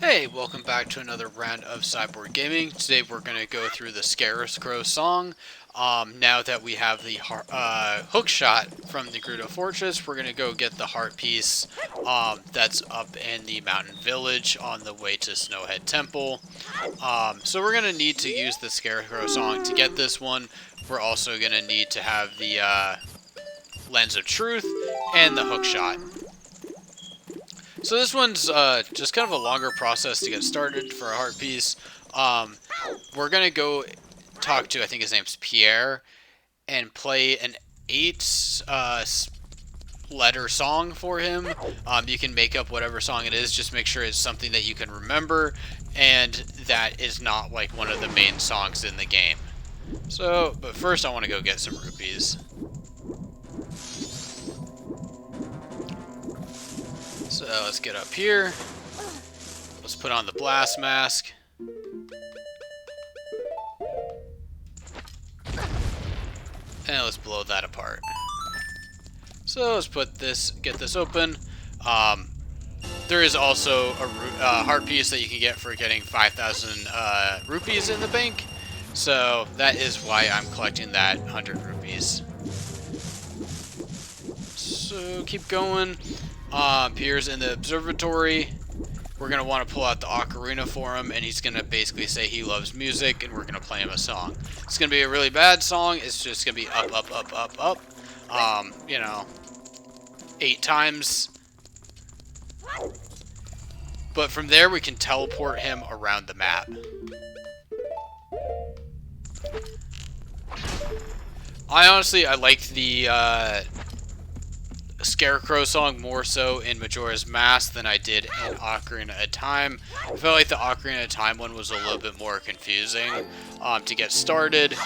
Hey, welcome back to another round of Cyborg Gaming. Today we're going to go through the Scarecrow song. Now that we have the hook shot from the Gerudo Fortress, we're going to go get the heart piece that's up in the mountain village on the way to Snowhead Temple. So we're going to need to use the Scarecrow song to get this one. We're also going to need to have the Lens of Truth and the hook shot. So this one's just kind of a longer process to get started for a heart piece. We're going to go talk to, I think his name's Pierre, and play an 8-letter song for him. You can make up whatever song it is, just make sure it's something that you can remember, and that is not like one of the main songs in the game. So, but first I want to go get some rupees. So let's get up here. Let's put on the blast mask. And let's blow that apart. So let's get this open. There is also a heart piece that you can get for getting 5,000 rupees in the bank. So that is why I'm collecting that 100 rupees. So keep going. Pierre's in the observatory. We're going to want to pull out the ocarina for him, and he's going to basically say he loves music, and we're going to play him a song. It's going to be a really bad song. It's just going to be up, up, up, up, up. 8 times. But from there, we can teleport him around the map. I liked the Scarecrow song more so in Majora's Mask than I did in Ocarina of Time. I felt like the Ocarina of Time one was a little bit more confusing to get started.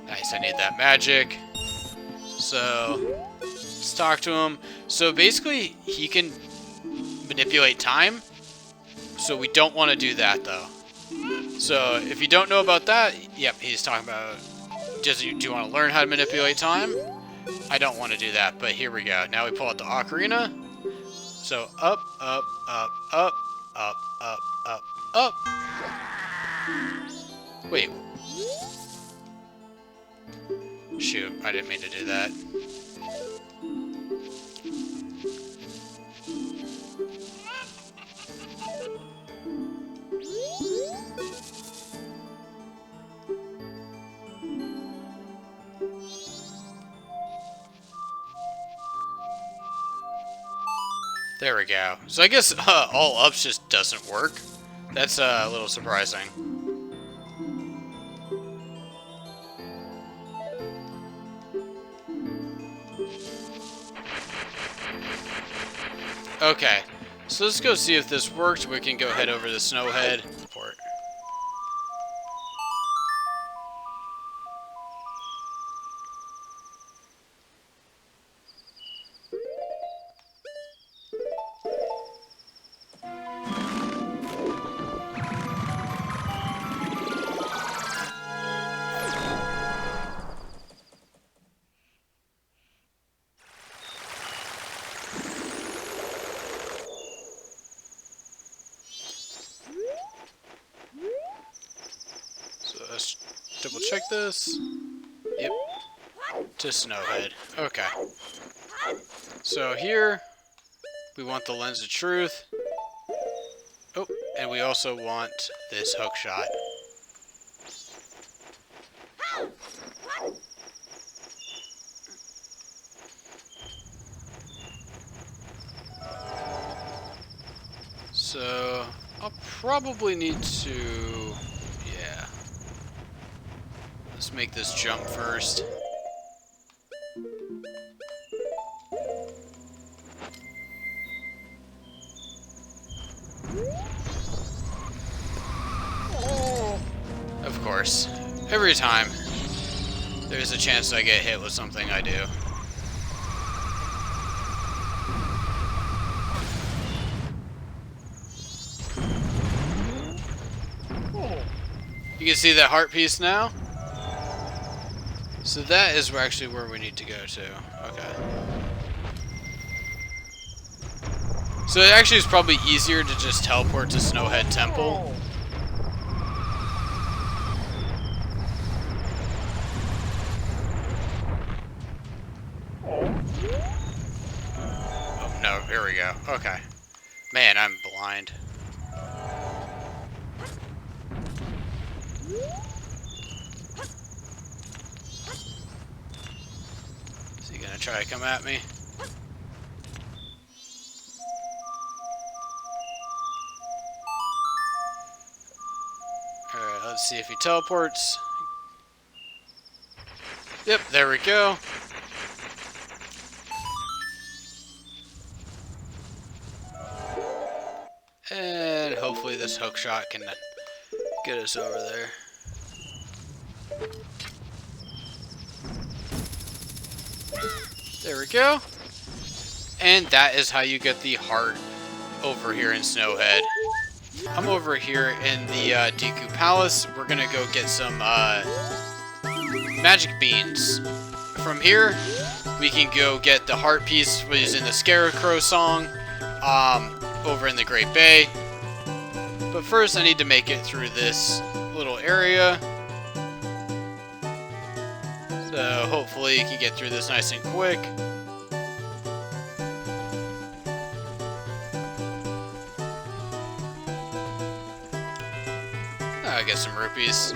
Nice, I need that magic. So, let's talk to him. So basically, he can manipulate time. So we don't want to do that though. So if you don't know about that, yep, he's talking about, do you want to learn how to manipulate time? I don't want to do that, but here we go. Now we pull out the ocarina. So up, up, up, up, up, up, up, up. Wait. Shoot, I didn't mean to do that. There we go. So I guess all ups just doesn't work. That's a little surprising. Okay, so let's go see if this worked. We can go head over to Snowhead Port. Let's double check this. Yep. To Snowhead. Okay. So here, we want the Lens of Truth. Oh, and we also want this hook shot. So, I'll probably need to... yeah. Let's make this jump first. Of course. Every time, there's a chance I get hit with something I do. You can see that heart piece now? So that is actually where we need to go to. Okay. So it actually is probably easier to just teleport to Snowhead Temple. Oh no, here we go. Okay. Man, I'm blind. Is he gonna try to come at me? Alright, let's see if he teleports. Yep, there we go. And hopefully this hook shot can get us over there. There we go. And that is how you get the heart over here in Snowhead. I'm over here in the Deku Palace. We're gonna go get some magic beans. From here, we can go get the heart piece, which is in the Scarecrow song, over in the Great Bay. But first, I need to make it through this little area. So hopefully, you can get through this nice and quick. I'll get some rupees.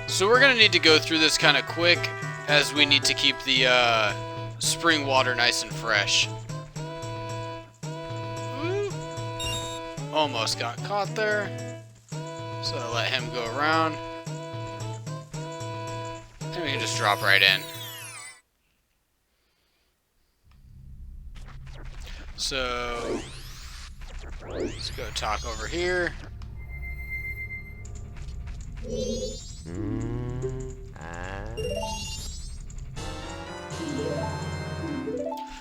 So we're gonna need to go through this kind of quick, as we need to keep the spring water nice and fresh. Woo. Almost got caught there. So I'll let him go around. And we can just drop right in. So let's go talk over here.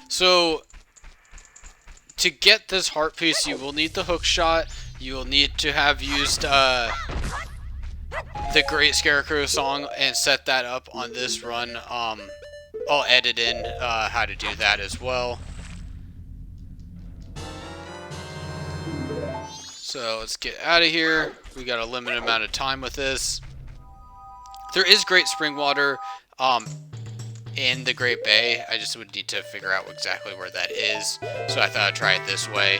So to get this heart piece, you will need the hook shot. You will need to have used the Great Scarecrow song and set that up on this run. I'll edit in how to do that as well. So let's get out of here. We got a limited amount of time with this. There is great spring water in the Great Bay. I just would need to figure out exactly where that is. So I thought I'd try it this way.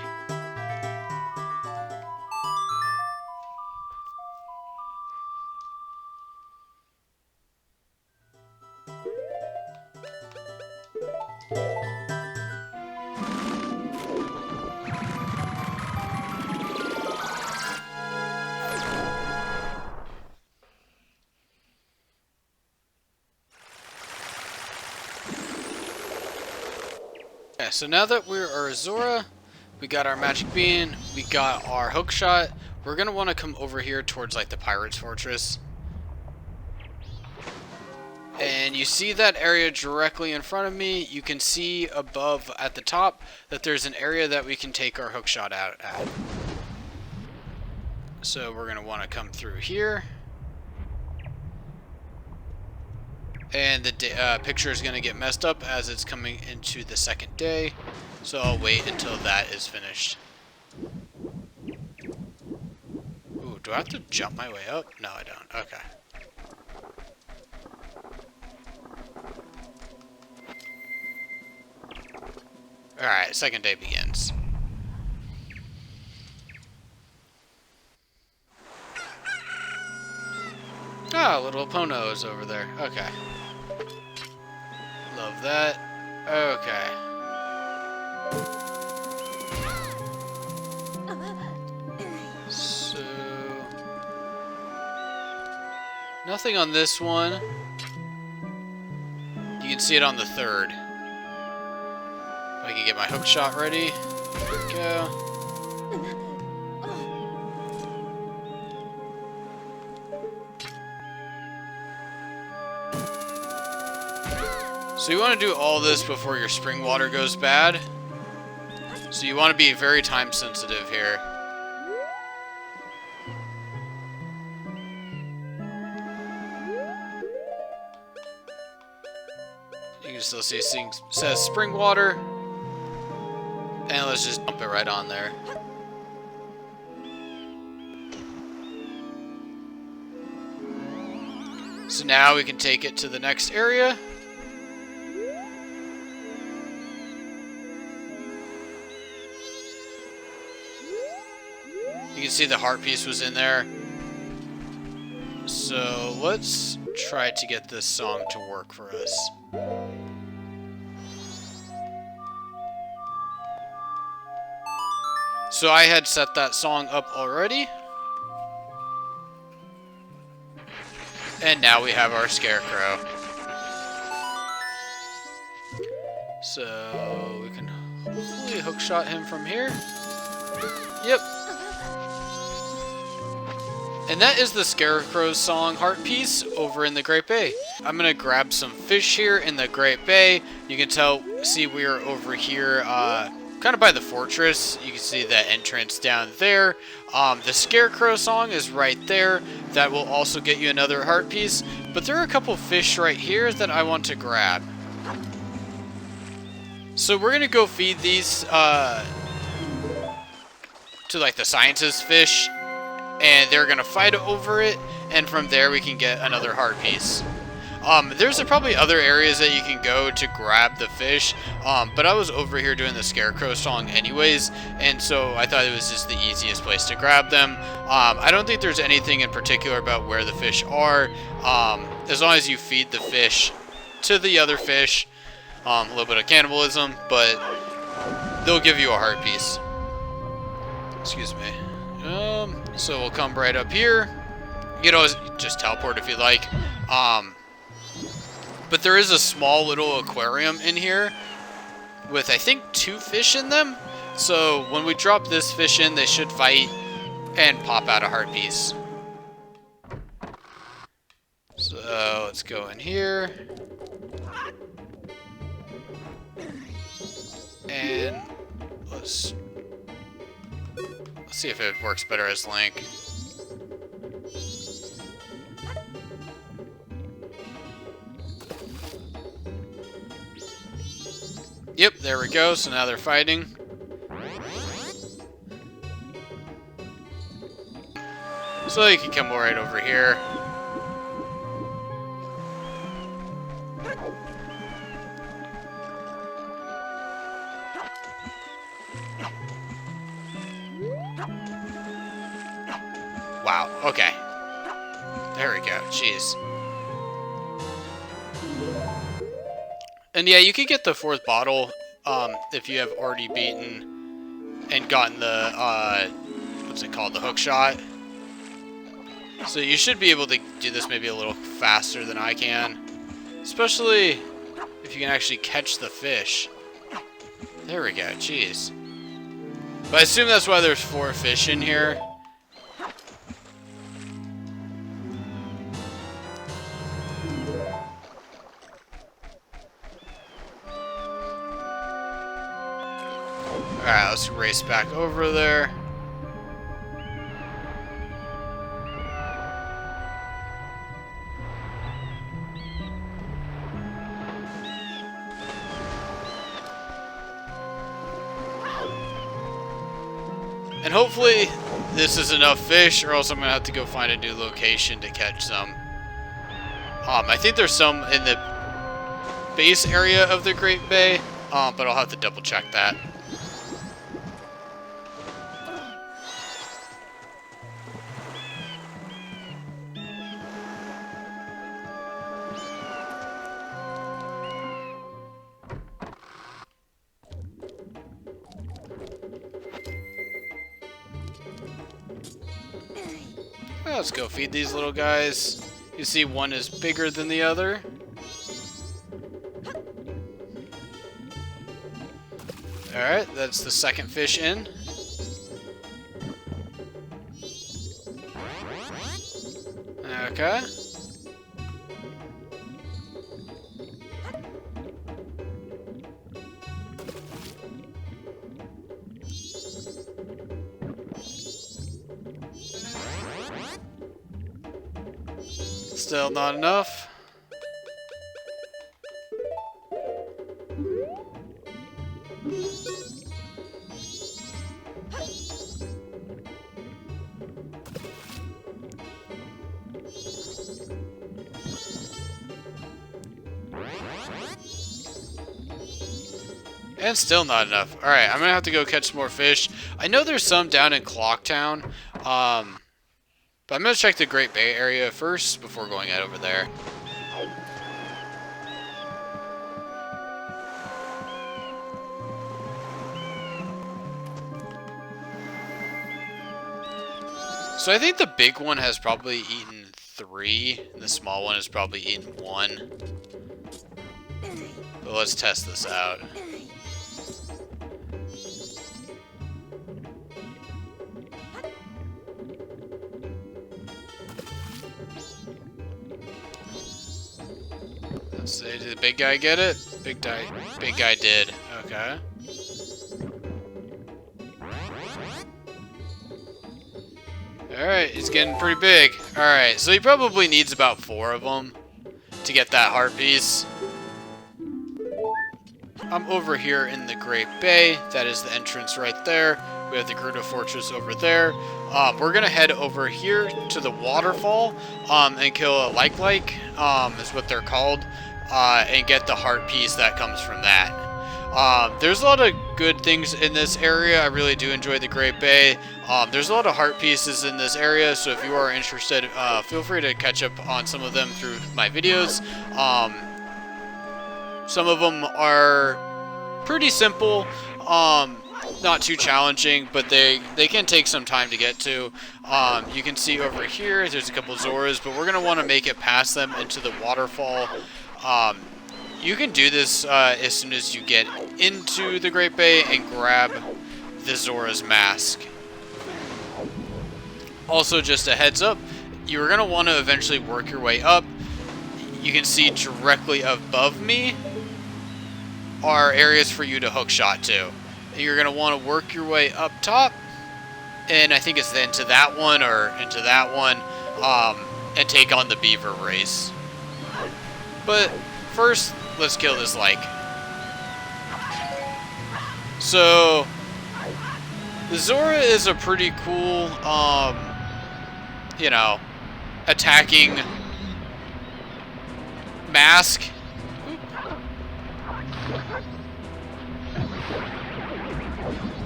Okay, so now that we're Azora, we got our magic bean, we got our hook shot, we're gonna want to come over here towards like the Pirate's Fortress. And you see that area directly in front of me. You can see above at the top that there's an area that we can take our hook shot out at. So we're gonna want to come through here. And the picture is going to get messed up as it's coming into the second day. So I'll wait until that is finished. Ooh, do I have to jump my way up? No, I don't. Okay. Alright, second day begins. Ah, little Pono's over there. Okay. Love that. Okay. So nothing on this one. You can see it on the third. I can get my hook shot ready. There we go. So you want to do all this before your spring water goes bad. So you want to be very time sensitive here. You can still see it says spring water. And let's just dump it right on there. So now we can take it to the next area. You can see the heart piece was in there. So let's try to get this song to work for us. So I had set that song up already. And now we have our Scarecrow. So we can hopefully hookshot him from here. Yep. And that is the Scarecrow's song Heart Piece over in the Great Bay. I'm gonna grab some fish here in the Great Bay. You can see we are over here kind of by the fortress. You can see the entrance down there. The Scarecrow song is right there. That will also get you another heart piece. But there are a couple fish right here that I want to grab. So we're gonna go feed these to like the scientist fish, and they're gonna fight over it, and from there we can get another heart piece. There's probably other areas that you can go to grab the fish, but I was over here doing the Scarecrow song anyways, and so I thought it was just the easiest place to grab them. I don't think there's anything in particular about where the fish are, as long as you feed the fish to the other fish. A little bit of cannibalism, but they'll give you a heart piece. Excuse me. So we'll come right up here. You can always just teleport if you like. But there is a small little aquarium in here with, I think, 2 fish in them. So when we drop this fish in, they should fight and pop out a heart piece. So let's go in here. And let's see if it works better as Link. Yep, there we go. So now they're fighting. So you can come right over here. Wow, okay. There we go, jeez. And yeah, you can get the 4th bottle if you have already beaten and gotten the, what's it called, the hook shot. So you should be able to do this maybe a little faster than I can. Especially if you can actually catch the fish. There we go, jeez. But I assume that's why there's 4 fish in here. Alright, let's race back over there. And hopefully this is enough fish, or else I'm going to have to go find a new location to catch some. I think there's some in the base area of the Great Bay, but I'll have to double check that. Let's go feed these little guys. You see one is bigger than the other. Alright, that's the 2nd fish in. Okay. Still not enough. And still not enough. Alright, I'm gonna have to go catch some more fish. I know there's some down in Clocktown. But I'm gonna check the Great Bay area first before going out over there. So I think the big one has probably eaten 3, and the small one has probably eaten 1. But let's test this out. Let's see, did the big guy get it? Big guy did. Okay. Alright, he's getting pretty big. Alright, so he probably needs about 4 of them to get that heart piece. I'm over here in the Great Bay. That is the entrance right there. We have the Gerudo Fortress over there. We're going to head over here to the waterfall and kill a like is what they're called, and get the heart piece that comes from that. There's a lot of good things in this area. I really do enjoy the Great Bay. There's a lot of heart pieces in this area, so if you are interested, feel free to catch up on some of them through my videos. Some of them are pretty simple, not too challenging, but they can take some time to get to. You can see over here, there's a couple Zoras, but we're going to want to make it past them into the waterfall. You can do this as soon as you get into the Great Bay and grab the Zora's mask. Also, just a heads up, you're going to want to eventually work your way up. You can see directly above me are areas for you to hookshot to. You're going to want to work your way up top, and I think it's into that one or into that one, and take on the Beaver race. But first, let's kill this like. So, the Zora is a pretty cool, you know, attacking mask.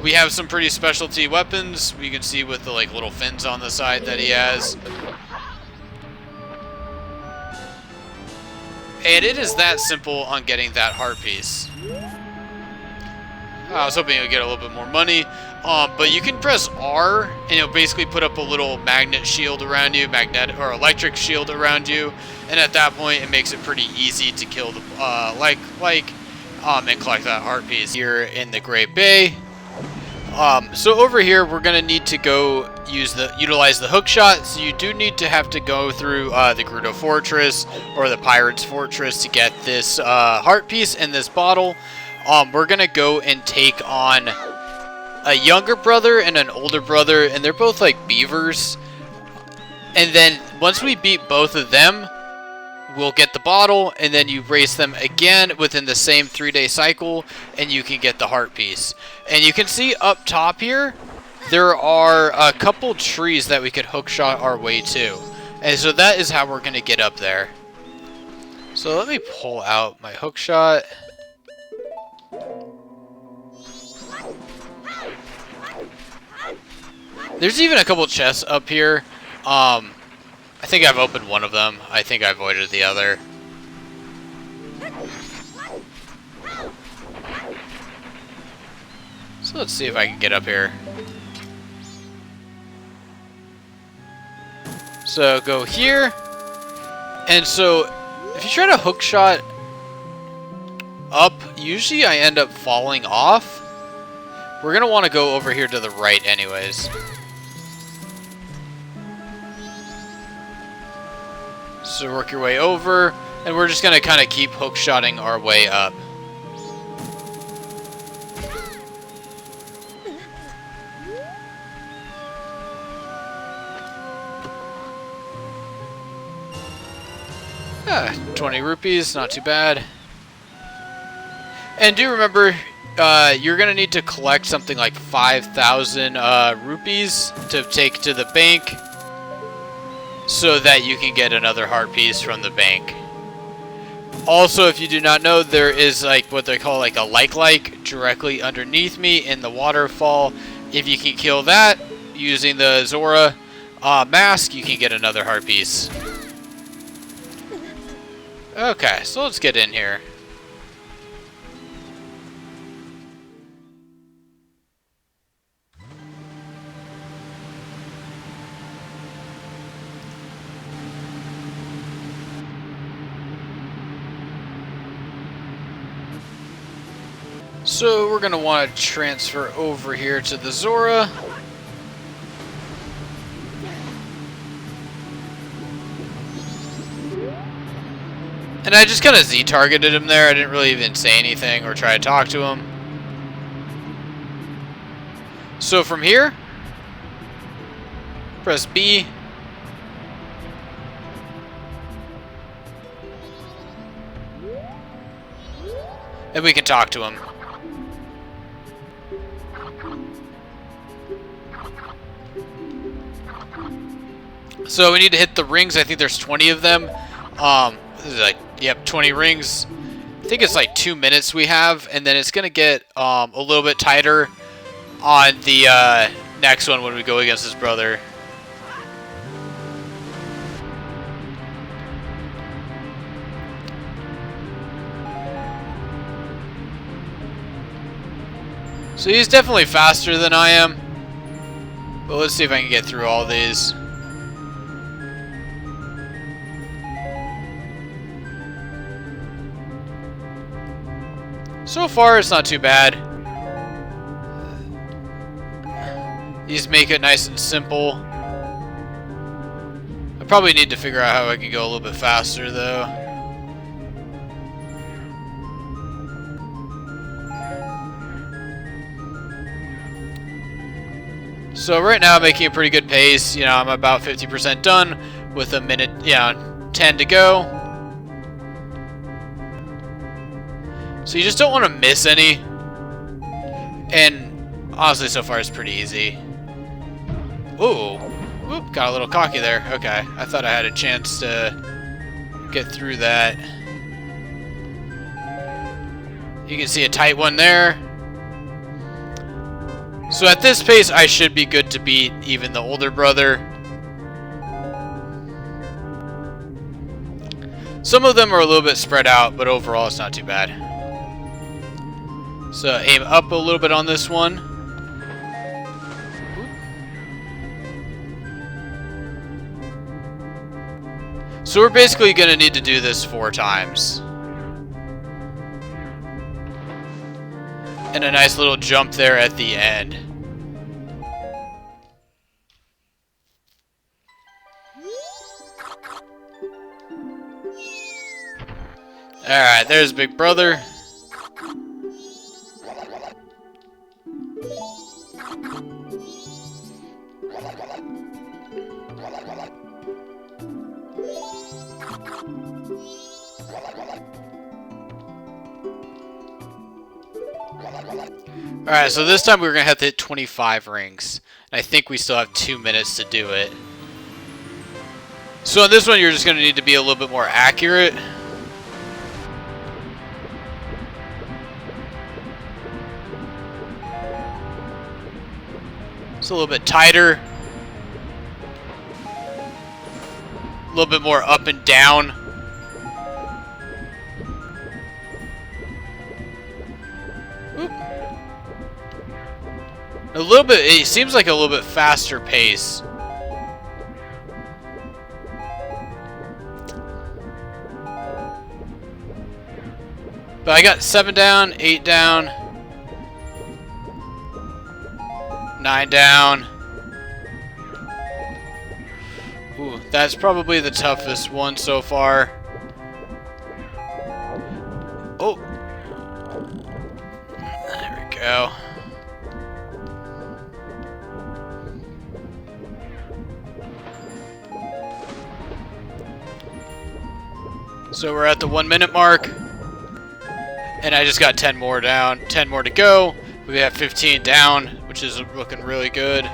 We have some pretty specialty weapons. We can see with the like little fins on the side that he has. And it is that simple on getting that heart piece. I was hoping it would get a little bit more money. But you can press R and it'll basically put up a little magnet shield around you, magnetic or electric shield around you. And at that point, it makes it pretty easy to kill the and collect that heart piece. Here in the Great Bay. So over here, we're gonna need to go utilize the hook shot. So you do need to have to go through the Gerudo Fortress or the Pirate's Fortress to get this heart piece in this bottle. We're gonna go and take on a younger brother and an older brother, and they're both like beavers. And then once we beat both of them, we'll get the bottle, and then you race them again within the same 3-day cycle, and you can get the heart piece. And you can see up top here, there are a couple trees that we could hookshot our way to. And so that is how we're going to get up there. So let me pull out my hookshot. There's even a couple chests up here. I think I've opened one of them. I think I avoided the other. So let's see if I can get up here. So go here. And so if you try to hookshot up, usually I end up falling off. We're going to want to go over here to the right anyways. So work your way over, and we're just going to kind of keep hookshotting our way up. Ah, 20 rupees, not too bad. And do remember, you're going to need to collect something like 5,000 rupees to take to the bank, so that you can get another heart piece from the bank. Also, if you do not know, there is like what they call like a like directly underneath me in the waterfall. If you can kill that using the Zora mask, you can get another heart piece. Okay, so let's get in here. So we're going to want to transfer over here to the Zora. And I just kind of Z-targeted him there. I didn't really even say anything or try to talk to him. So from here, press B. And we can talk to him. So we need to hit the rings. I think there's 20 of them. This is like, yep, 20 rings. I think it's like 2 minutes we have, and then it's gonna get a little bit tighter on the next one when we go against his brother. So he's definitely faster than I am. But let's see if I can get through all these. So far, it's not too bad. These make it nice and simple. I probably need to figure out how I can go a little bit faster, though. So right now, I'm making a pretty good pace. You know, I'm about 50% done with a minute, 10 to go. So you just don't want to miss any. And honestly, so far it's pretty easy. Ooh. Whoop, got a little cocky there. Okay, I thought I had a chance to get through that. You can see a tight one there. So at this pace, I should be good to beat even the older brother. Some of them are a little bit spread out, but overall it's not too bad. So aim up a little bit on this one. So we're basically going to need to do this 4 times. And a nice little jump there at the end. Alright, there's Big Brother. Alright, so this time we're going to have to hit 25 rings. And I think we still have 2 minutes to do it. So on this one, you're just going to need to be a little bit more accurate. It's a little bit tighter. A little bit more up and down. Oop. A little bit, it seems like a little bit faster pace. But I got 7 down, 8 down, 9 down. Ooh, that's probably the toughest one so far. Oh. There we go. So we're at the 1 minute mark. And I just got 10 more down. 10 more to go. We have 15 down, which is looking really good.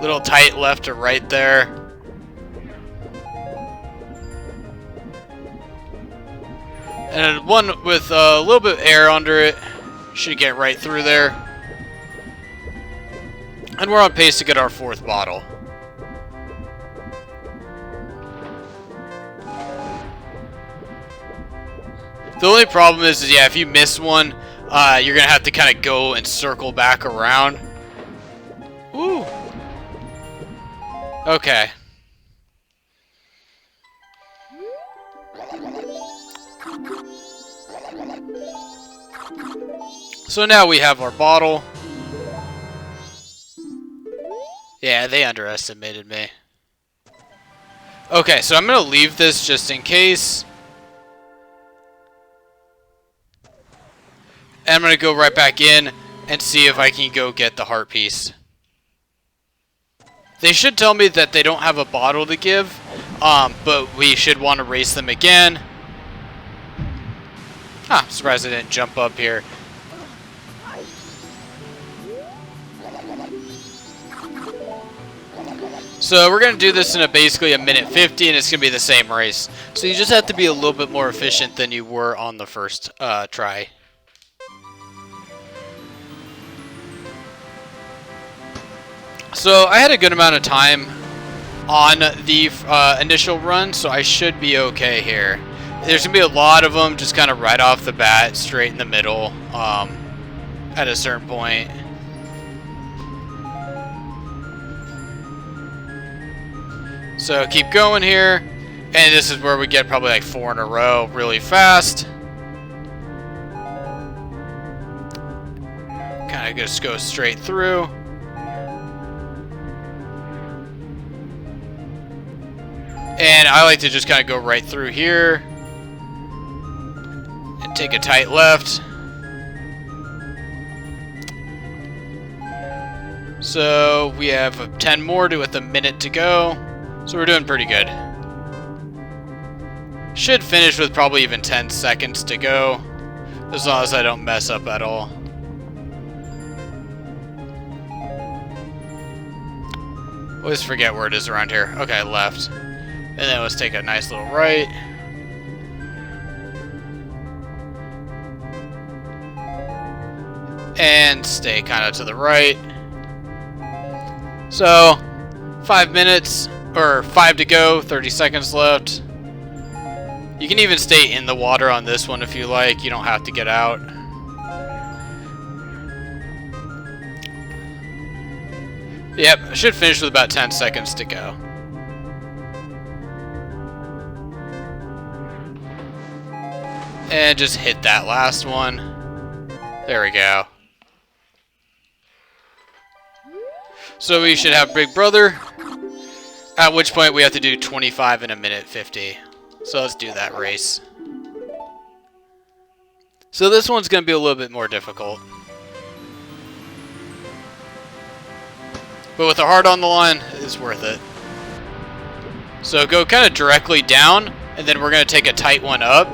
Little tight left to right there. And one with a little bit of air under it. Should get right through there. And we're on pace to get our 4th bottle. The only problem is yeah, if you miss one, you're going to have to kind of go and circle back around. Ooh. Okay. So now we have our bottle. Yeah, they underestimated me. Okay, so I'm going to leave this just in case. And I'm going to go right back in and see if I can go get the heart piece. They should tell me that they don't have a bottle to give, but we should want to race them again. I'm surprised I didn't jump up here. So we're going to do this in basically a minute 50, and it's going to be the same race. So you just have to be a little bit more efficient than you were on the first try. So I had a good amount of time on the initial run, so I should be okay here. There's going to be a lot of them just kind of right off the bat, straight in the middle at a certain point. So keep going here, and this is where we get probably like 4 in a row really fast. Kind of just go straight through. And I like to just kind of go right through here and take a tight left. So we have 10 more with a minute to go. So we're doing pretty good. Should finish with probably even 10 seconds to go, as long as I don't mess up at all. Always forget where it is around here. Okay, left. And then let's take a nice little right. And stay kind of to the right. So, 5 minutes. Or 5 to go, 30 seconds left. You can even stay in the water on this one if you like. You don't have to get out. Yep, I should finish with about 10 seconds to go. And just hit that last one. There we go. So we should have Big Brother. At which point we have to do 25 in a minute 50. So let's do that race. So this one's going to be a little bit more difficult. But with a heart on the line, it's worth it. So go kind of directly down, and then we're going to take a tight one up.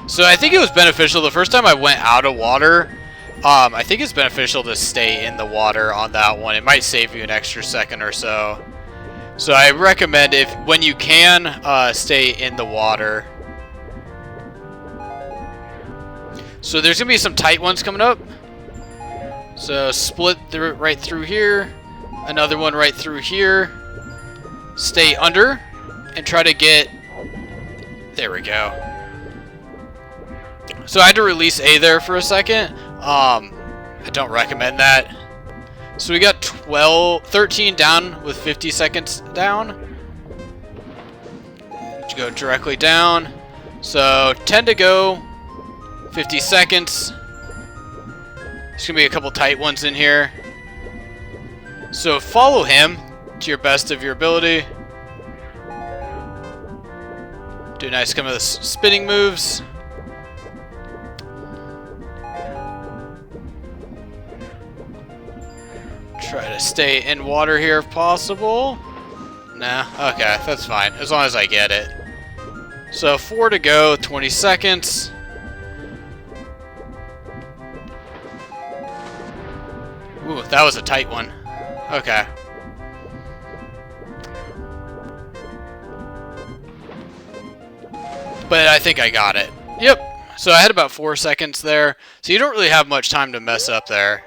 So I think it was beneficial the first time I went out of water. I think it's beneficial to stay in the water on that one. It might save you an extra second or so. So I recommend when you can, stay in the water. So there's going to be some tight ones coming up. So split right through here. Another one right through here. Stay under and try to get... There we go. So I had to release A there for a second. I don't recommend that. So we got 13 down with 50 seconds down. Go directly down. So 10 to go, 50 seconds. There's going to be a couple tight ones in here. So follow him to your best of your ability. Do nice kind of spinning moves. Try to stay in water here if possible. Nah, okay, that's fine, as long as I get it. So 4 to go, 20 seconds. Ooh, that was a tight one. Okay. But I think I got it. Yep. So I had about 4 seconds there. So you don't really have much time to mess up there.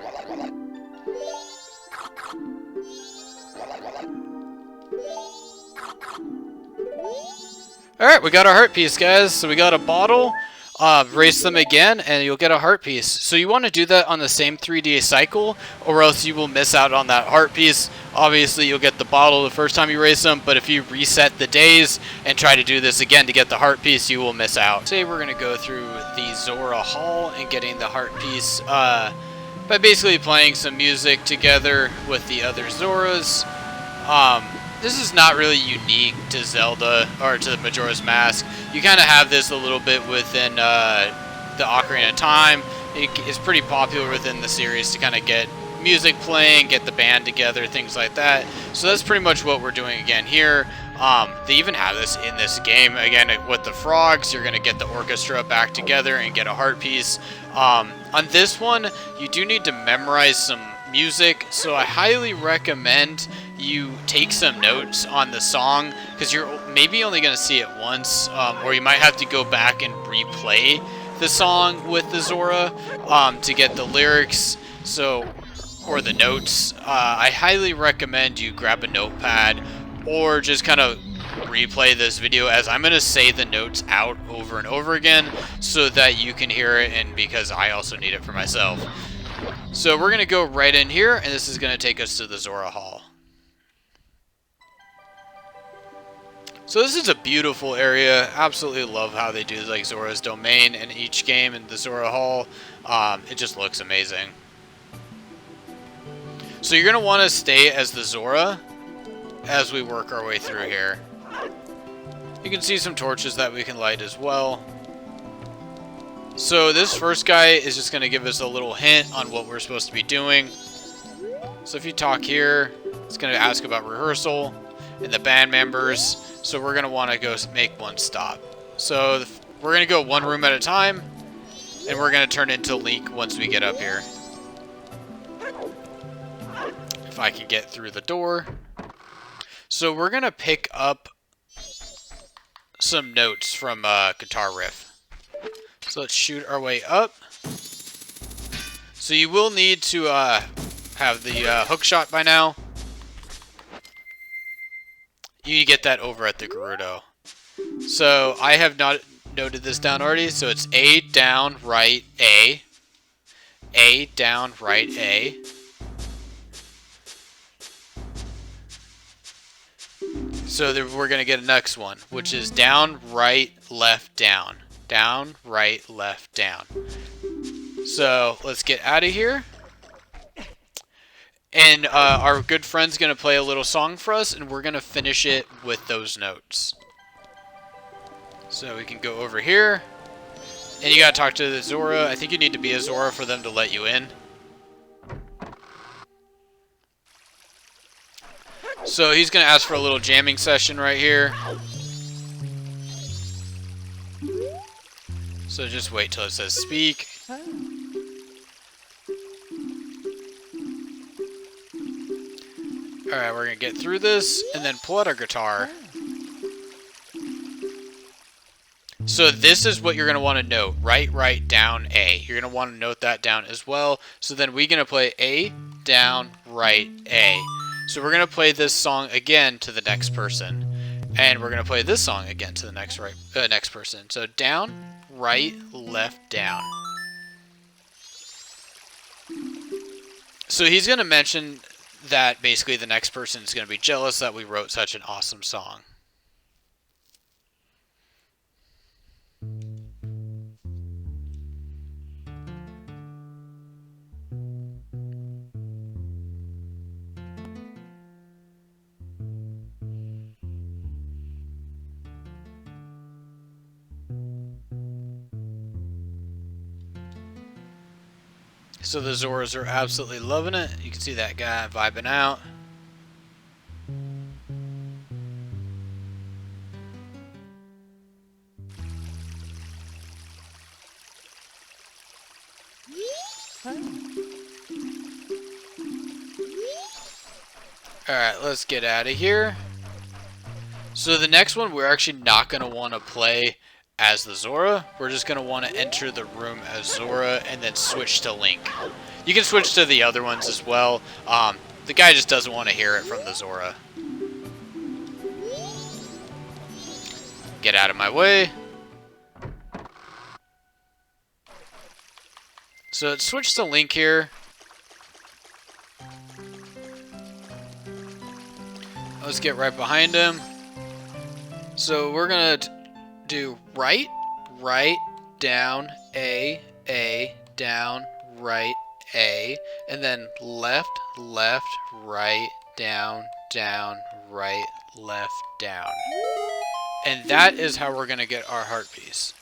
Alright, we got our heart piece, guys. So we got a bottle. Race them again, and you'll get a heart piece. So you want to do that on the same 3-day cycle, or else you will miss out on that heart piece. Obviously, you'll get the bottle the first time you race them, but if you reset the days and try to do this again to get the heart piece, you will miss out. Today we're going to go through the Zora Hall and getting the heart piece by basically playing some music together with the other Zoras. This is not really unique to Zelda or to the Majora's Mask. You kind of have this a little bit within the Ocarina of Time. It's pretty popular within the series to kind of get music playing, get the band together, things like that. So that's pretty much what we're doing again here. They even have this in this game. Again, with the frogs, you're going to get the orchestra back together and get a heart piece. On this one, you do need to memorize some music, so I highly recommend you take some notes on the song, because you're maybe only going to see it once, or you might have to go back and replay the song with the Zora to get the lyrics, or the notes. I highly recommend you grab a notepad or just kind of replay this video, as I'm going to say the notes out over and over again so that you can hear it, and because I also need it for myself. So we're going to go right in here, and this is going to take us to the Zora Hall. So this is a beautiful area. Absolutely love how they do like Zora's Domain in each game in the Zora Hall. It just looks amazing. So you're going to want to stay as the Zora as we work our way through here. You can see some torches that we can light as well. So this first guy is just going to give us a little hint on what we're supposed to be doing. So if you talk here, it's going to ask about rehearsal and the band members. So we're going to want to go make one stop. So we're going to go one room at a time, and we're going to turn into Link once we get up here. If I can get through the door. So we're going to pick up some notes from Guitar Riff. So let's shoot our way up. So you will need to have the hook shot by now. You get that over at the Gerudo. So I have not noted this down already. So it's A, down, right, A. A, down, right, A. So we're going to get a next one, which is down, right, left, down. Down, right, left, down. So let's get out of here. And our good friend's going to play a little song for us, and we're going to finish it with those notes. So we can go over here. And you got to talk to the Zora. I think you need to be a Zora for them to let you in. So he's going to ask for a little jamming session right here. So just wait till it says speak. Alright, we're going to get through this and then pull out our guitar. So this is what you're going to want to note. Right, right, down, A. You're going to want to note that down as well. So then we're going to play A, down, right, A. So we're going to play this song again to the next person. And we're going to play this song again to the next person. So down, right, left, down. So he's going to mention that basically the next person is going to be jealous that we wrote such an awesome song. So the Zoras are absolutely loving it. You can see that guy vibing out. Alright, let's get out of here. So the next one, we're actually not going to want to play as the Zora. We're just going to want to enter the room as Zora and then switch to Link. You can switch to the other ones as well. The guy just doesn't want to hear it from the Zora. Get out of my way. So let's switch to Link here. Let's get right behind him. So we're gonna do right, down, A, down, right, A, and then left, right, down, right, left, down. And that is how we're gonna get our heart piece.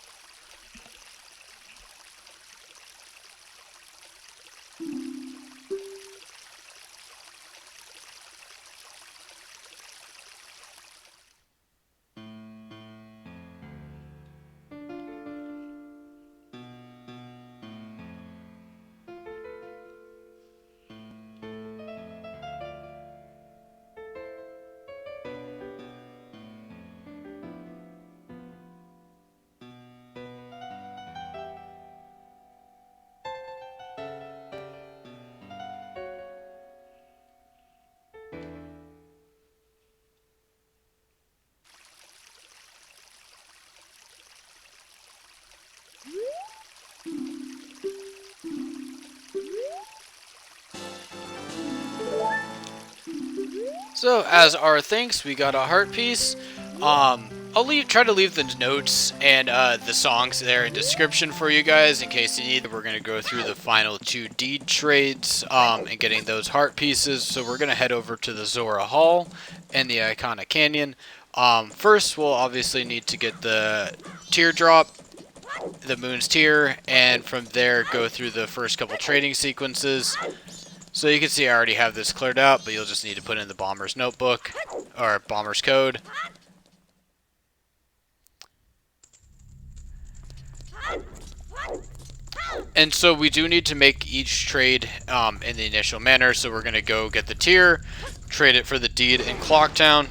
So as our thanks, we got a heart piece. I'll try to leave the notes and the songs there in description for you guys in case you need. We're gonna go through the final 2 deed trades and getting those heart pieces. So we're gonna head over to the Zora Hall and the Iconic Canyon. First, we'll obviously need to get the teardrop, the Moon's Tear, and from there go through the first couple trading sequences. So you can see I already have this cleared out, but you'll just need to put in the Bomber's Notebook, or Bomber's Code. And so we do need to make each trade in the initial manner, so we're going to go get the tier, trade it for the deed in Clocktown,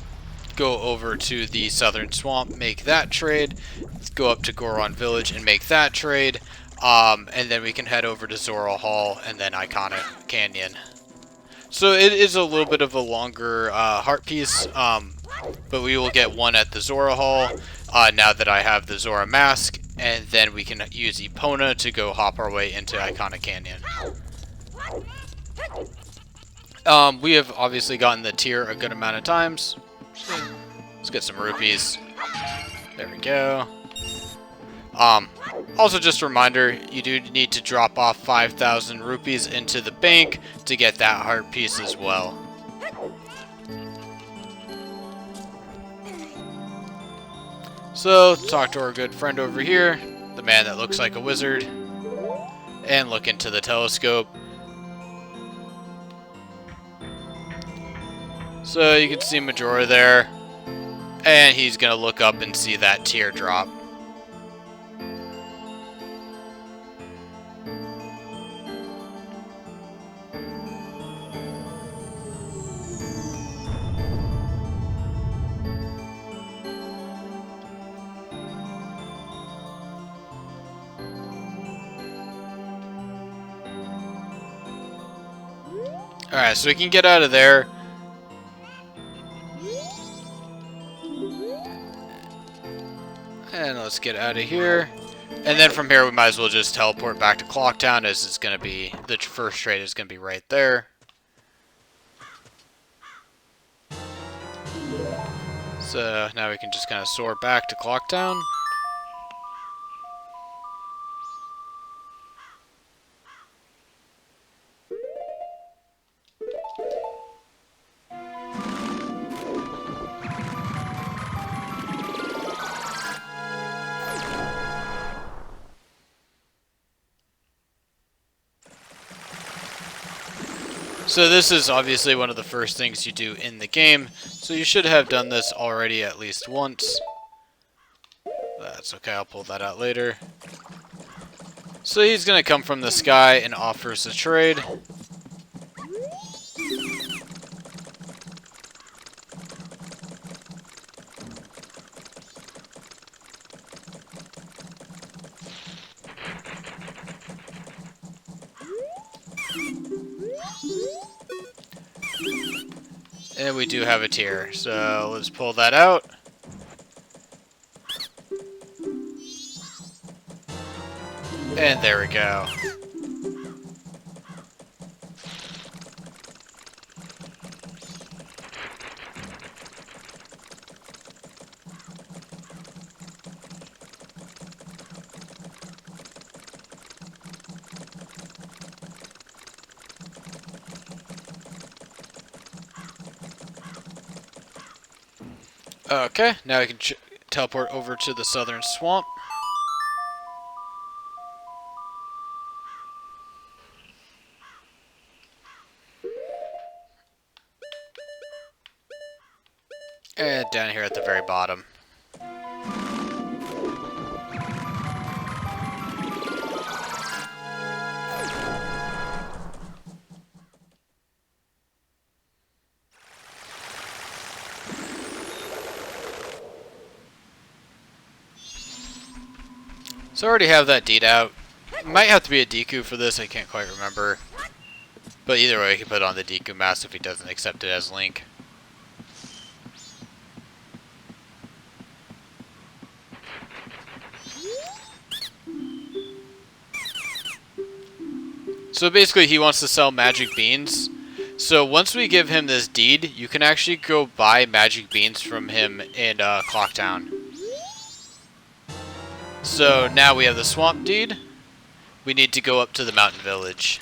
go over to the Southern Swamp, make that trade, go up to Goron Village and make that trade. And then we can head over to Zora Hall and then Iconic Canyon. So it is a little bit of a longer heart piece, but we will get one at the Zora Hall now that I have the Zora mask, and then we can use Epona to go hop our way into Iconic Canyon. We have obviously gotten the tier a good amount of times. Let's get some rupees. There we go. Also, just a reminder, you do need to drop off 5,000 rupees into the bank to get that heart piece as well. So, talk to our good friend over here, the man that looks like a wizard, and look into the telescope. So, you can see Majora there, and he's going to look up and see that teardrop. Alright, so we can get out of there. And let's get out of here. And then from here we might as well just teleport back to Clocktown, as it's going to be, the first trade is going to be right there. So now we can just kind of soar back to Clocktown. So this is obviously one of the first things you do in the game, so you should have done this already at least once. That's okay, I'll pull that out later. So he's going to come from the sky and offers a trade. And we do have a tier, so let's pull that out. And there we go. Okay, now I can teleport over to the southern swamp. And down here at the very bottom. So I already have that deed out. Might have to be a Deku for this, I can't quite remember. But either way, I can put on the Deku mask if he doesn't accept it as Link. So basically he wants to sell magic beans. So once we give him this deed, you can actually go buy magic beans from him in Clocktown. So now we have the swamp deed. We need to go up to the mountain village.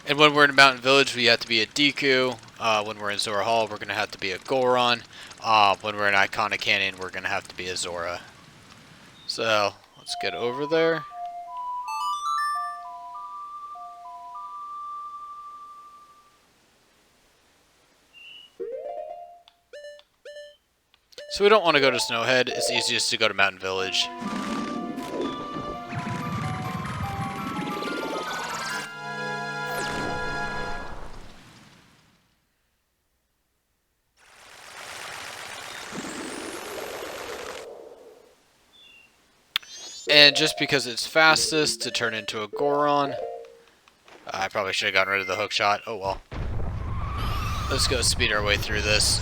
And when we're in a mountain village, we have to be a Deku. When we're in Zora Hall, we're going to have to be a Goron. When we're in Iconic Canyon, we're going to have to be a Zora. So, let's get over there. So we don't want to go to Snowhead. It's easiest to go to Mountain Village. And just because it's fastest to turn into a Goron, I probably should have gotten rid of the hook shot. Oh well. Let's go speed our way through this.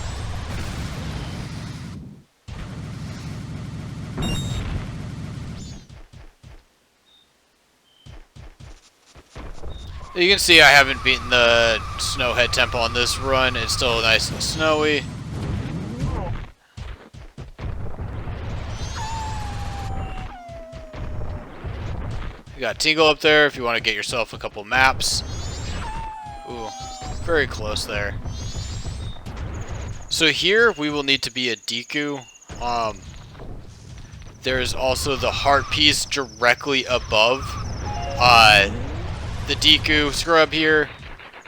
You can see I haven't beaten the Snowhead Temple on this run. It's still nice and snowy. You got Tingle up there if you want to get yourself a couple maps. Ooh, very close there. So here we will need to be a Deku. There's also the heart piece directly above the Deku scrub here,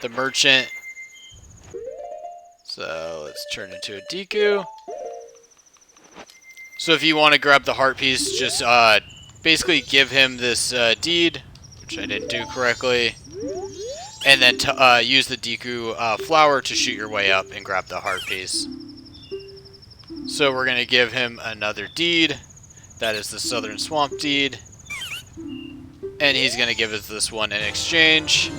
the merchant. So let's turn into a Deku. So if you want to grab the heart piece, just basically give him this deed, which I didn't do correctly, and then use the Deku flower to shoot your way up and grab the heart piece. So we're going to give him another deed. That is the Southern Swamp deed. And he's going to give us this one in exchange.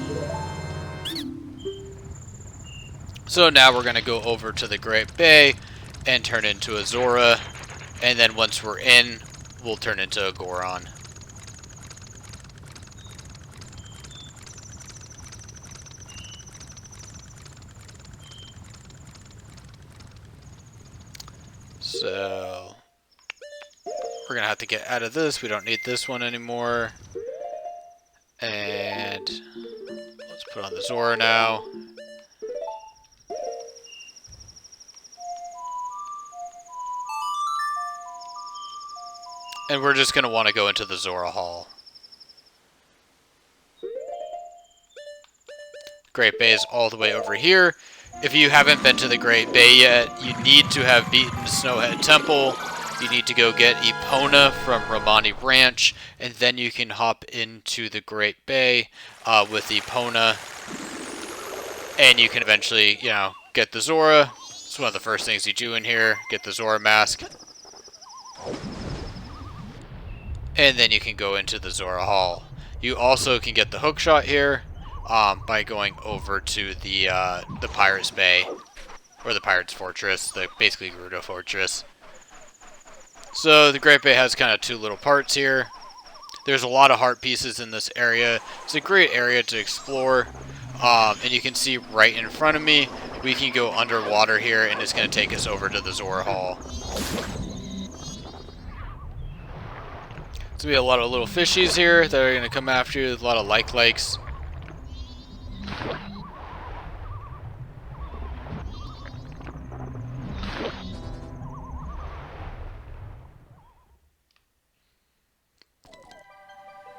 So now we're going to go over to the Great Bay and turn into a Zora. And then once we're in, we'll turn into a Goron. So we're going to have to get out of this. We don't need this one anymore. And let's put on the Zora now. And we're just going to want to go into the Zora Hall. Great Bay is all the way over here. If you haven't been to the Great Bay yet, you need to have beaten Snowhead Temple. You need to go get Epona from Romani Ranch, and then you can hop into the Great Bay with Epona. And you can eventually, you know, get the Zora. It's one of the first things you do in here. Get the Zora mask. and then you can go into the Zora Hall. You also can get the hook shot here by going over to the Pirate's Bay, or the Pirate's Fortress, the basically Gerudo Fortress. So the Great Bay has kind of two little parts here. There's a lot of heart pieces in this area. It's a great area to explore. And you can see right in front of me, we can go underwater here, and it's going to take us over to the Zora Hall. There's going to be a lot of little fishies here that are going to come after you. A lot of likes.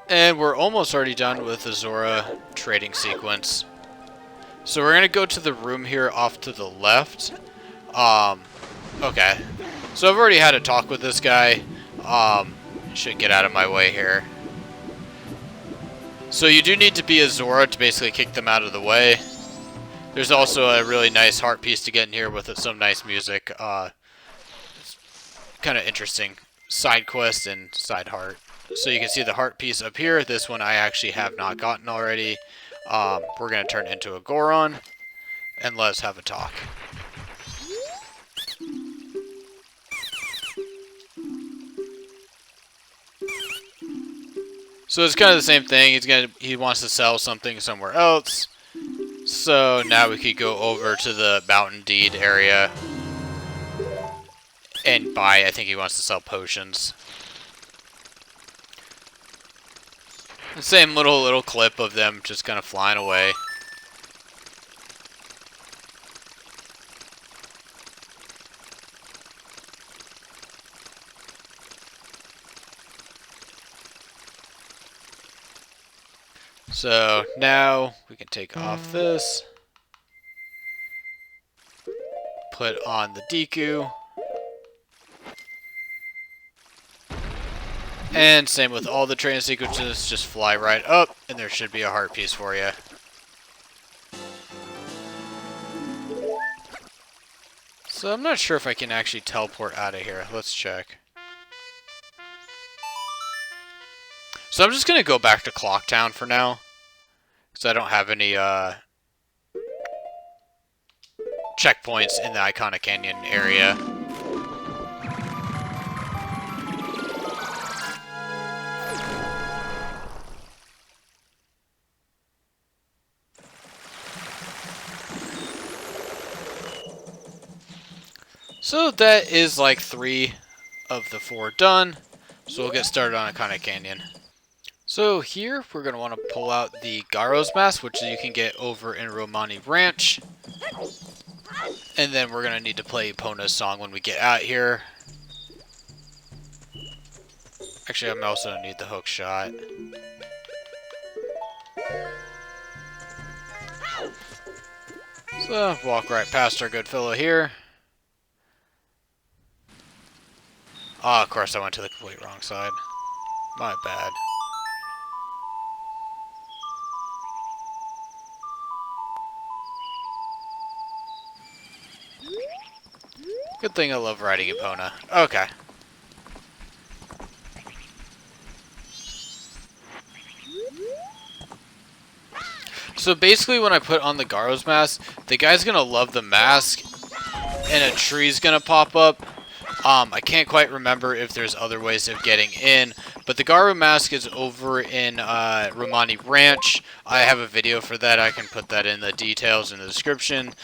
And we're almost already done with the Zora trading sequence. So we're going to go to the room here off to the left. Okay. So I've already had a talk with this guy. Should get out of my way here. So you do need to be a Zora to basically kick them out of the way. There's also a really nice heart piece to get in here with some nice music. It's kind of interesting side quest and side heart. So you can see the heart piece up here. This one I actually have not gotten already. We're going to turn into a Goron, and let's have a talk. So it's kind of the same thing. He wants to sell something somewhere else. So now we could go over to the Mountain Deed area and buy. I think he wants to sell potions. The same little clip of them just kind of flying away. So now we can take off this, put on the Deku, and same with all the training sequences, just fly right up, and there should be a heart piece for you. So I'm not sure if I can actually teleport out of here. Let's check. So I'm just going to go back to Clocktown for now, because I don't have any checkpoints in the Iconic Canyon area. So that is like 3 of the 4 done. So we'll get started on Iconic Canyon. So here we're going to want to pull out the Garo's Mask, which you can get over in Romani Ranch. And then we're going to need to play Epona's song when we get out here. Actually, I'm also going to need the hook shot. So walk right past our good fellow here. Ah, of course I went to the complete wrong side. My bad. Good thing I love riding Epona. Okay. So basically when I put on the Garo's mask, the guy's gonna love the mask, and a tree's gonna pop up. I can't quite remember if there's other ways of getting in, but the Garo mask is over in Romani Ranch. I have a video for that. I can put that in the details in the description.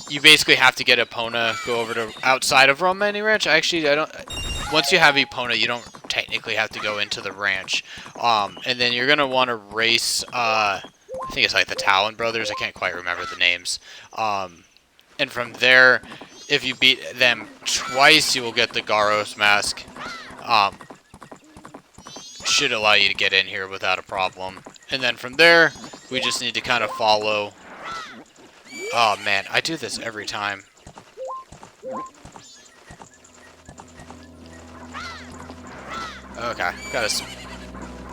You basically have to get Epona, go over to outside of Romani Ranch. Actually, I don't. Once you have Epona, you don't technically have to go into the ranch. And then you're gonna want to race. I think it's like the Talon brothers. I can't quite remember the names. And from there, if you beat them twice, you will get the Garo's mask. Should allow you to get in here without a problem. And then from there, we just need to kind of follow. Oh man, I do this every time. Okay, gotta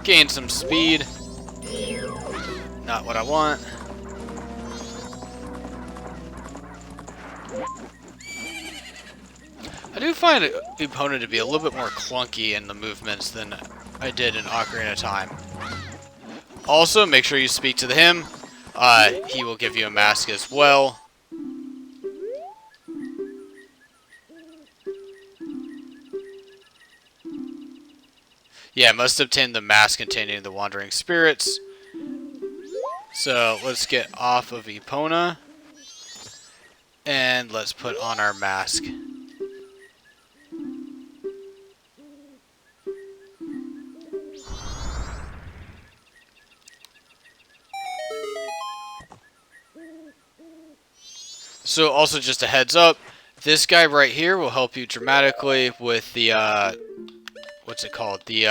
gain some speed. Not what I want. I I do find Epona to be a little bit more clunky in the movements than I did in Ocarina of Time. Also, make sure you speak to him. He will give you a mask as well. Yeah, must obtain the mask containing the wandering spirits. So let's get off of Epona. And let's put on our mask. So also just a heads up, this guy right here will help you dramatically with the, what's it called? The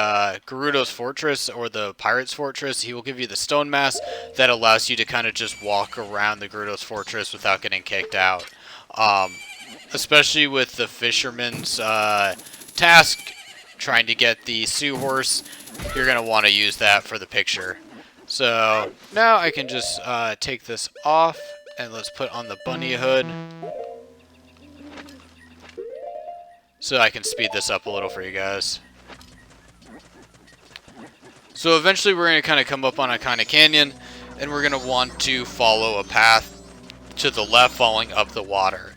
Gerudo's Fortress or the Pirate's Fortress. He will give you the stone mask that allows you to kind of just walk around the Gerudo's Fortress without getting kicked out. Especially with the fisherman's task, trying to get the Sioux horse, you're going to want to use that for the picture. So now I can just take this off. And let's put on the bunny hood. So I can speed this up a little for you guys. So eventually we're going to kind of come up on a kind of canyon. And we're going to want to follow a path to the left following up the water.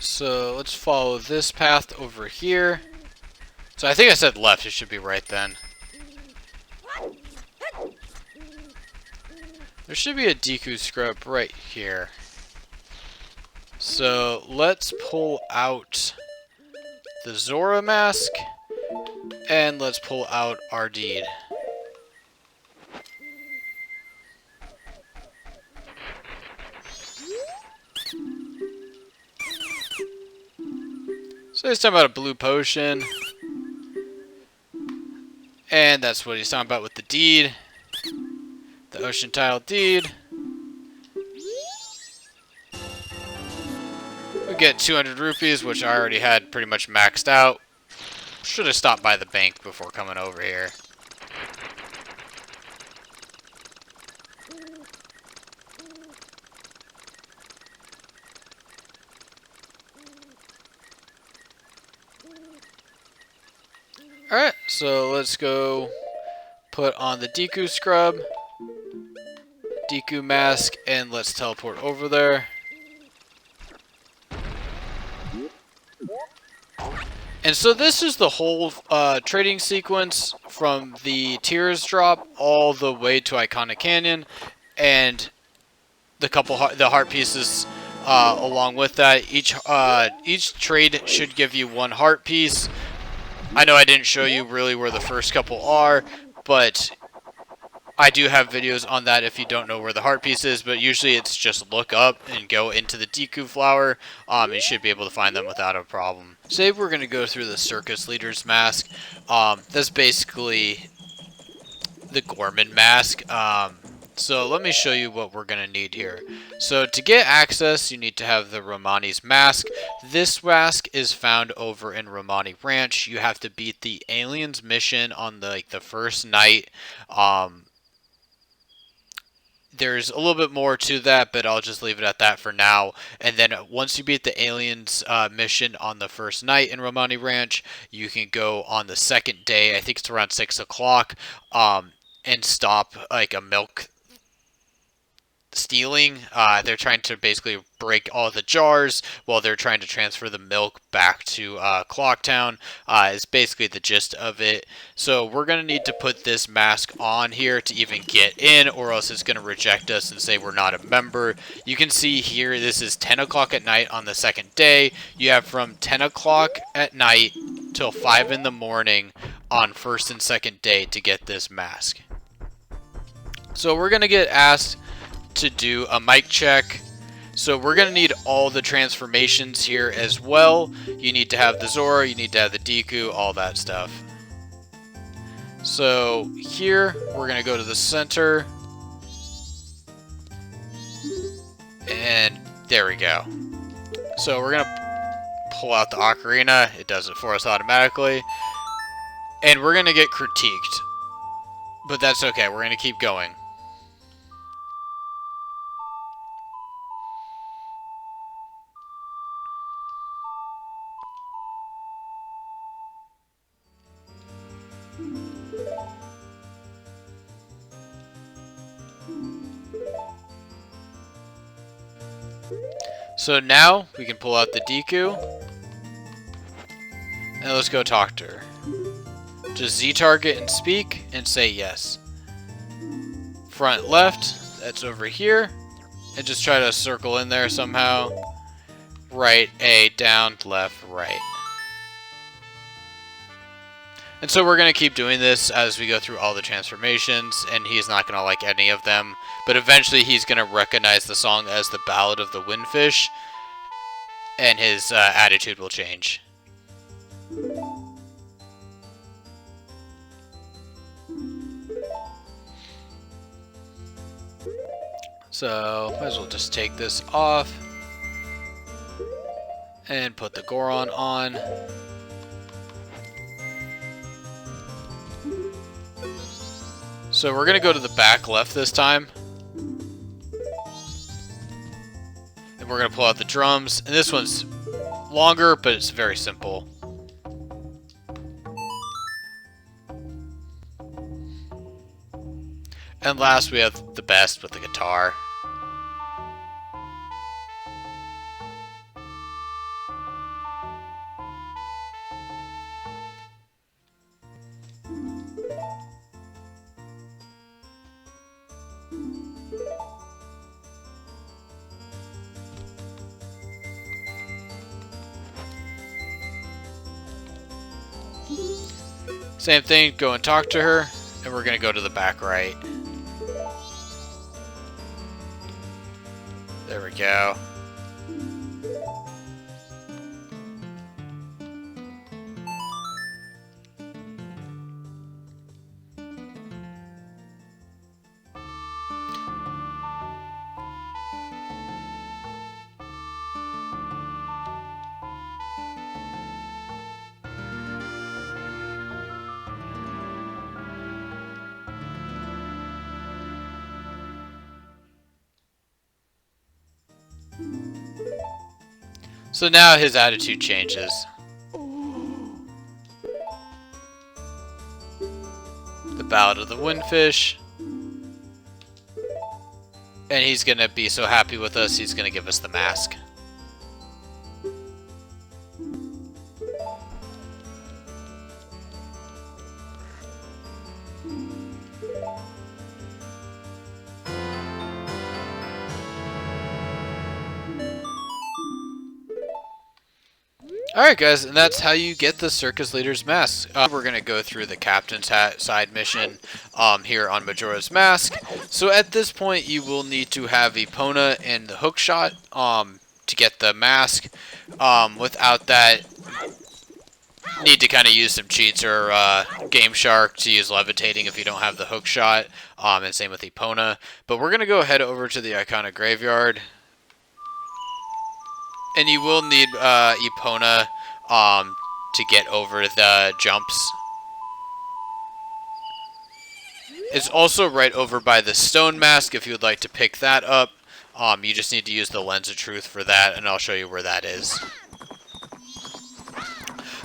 So let's follow this path over here. So I think I said left, it should be right then. There should be a Deku scrub right here. So let's pull out the Zora mask. And let's pull out our deed. So he's talking about a blue potion. And that's what he's talking about with the deed. The ocean tile deed. We get 200 rupees, which I already had pretty much maxed out. Should have stopped by the bank before coming over here. Alright, so let's go put on the Deku scrub, Deku mask, and let's teleport over there. And so this is the whole trading sequence from the Tears drop all the way to Iconic Canyon, and the heart pieces along with that. Each trade should give you one heart piece. I know I didn't show you really where the first couple are, but I do have videos on that if you don't know where the heart piece is, but usually it's just look up and go into the Deku flower. You should be able to find them without a problem. Today we're going to go through the circus leader's mask. That's basically the Gorman mask. So let me show you what we're going to need here. So to get access, you need to have the Romani's mask. This mask is found over in Romani Ranch. You have to beat the aliens mission on the first night. There's a little bit more to that, but I'll just leave it at that for now. And then once you beat the aliens mission on the first night in Romani Ranch, you can go on the second day. I think it's around 6 o'clock, and stop like a milk stealing. They're trying to basically break all the jars while they're trying to transfer the milk back to Clocktown. Is basically the gist of it. So we're going to need to put this mask on here to even get in, or else it's going to reject us and say we're not a member. You can see here this is 10 o'clock at night on the second day. You have from 10 o'clock at night till 5 in the morning on first and second day to get this mask. So we're going to get asked to do a mic check. So we're going to need all the transformations here as well. You need to have the Zora, you need to have the Deku, all that stuff. So here we're going to go to the center. And there we go. So we're gonna pull out the ocarina. It does it for us automatically. And we're gonna get critiqued. But that's okay, we're gonna keep going. So now we can pull out the Deku. And let's go talk to her. Just Z-target and speak and say yes. Front left, that's over here. And just try to circle in there somehow. Right, A, down, left, right. And so we're going to keep doing this as we go through all the transformations, and he's not going to like any of them. But eventually he's going to recognize the song as the Ballad of the Windfish, and his attitude will change. So, might as well just take this off, and put the Goron on. So we're going to go to the back left this time. And we're going to pull out the drums. And this one's longer, but it's very simple. And last we have the best with the guitar. Same thing, go and talk to her, and we're going to go to the back right. There we go. So now his attitude changes. The Ballad of the Windfish. And he's gonna be so happy with us, he's gonna give us the mask. Alright guys, and that's how you get the Circus Leader's Mask. We're going to go through the Captain's Hat side mission here on Majora's Mask. So at this point you will need to have Epona and the hookshot to get the mask. Without that, need to kind of use some cheats or Game Shark to use levitating if you don't have the hookshot, and same with Epona. But we're going to go head over to the Iconic Graveyard. And you will need Epona to get over the jumps. It's also right over by the stone mask if you would like to pick that up. You just need to use the Lens of Truth for that, and I'll show you where that is.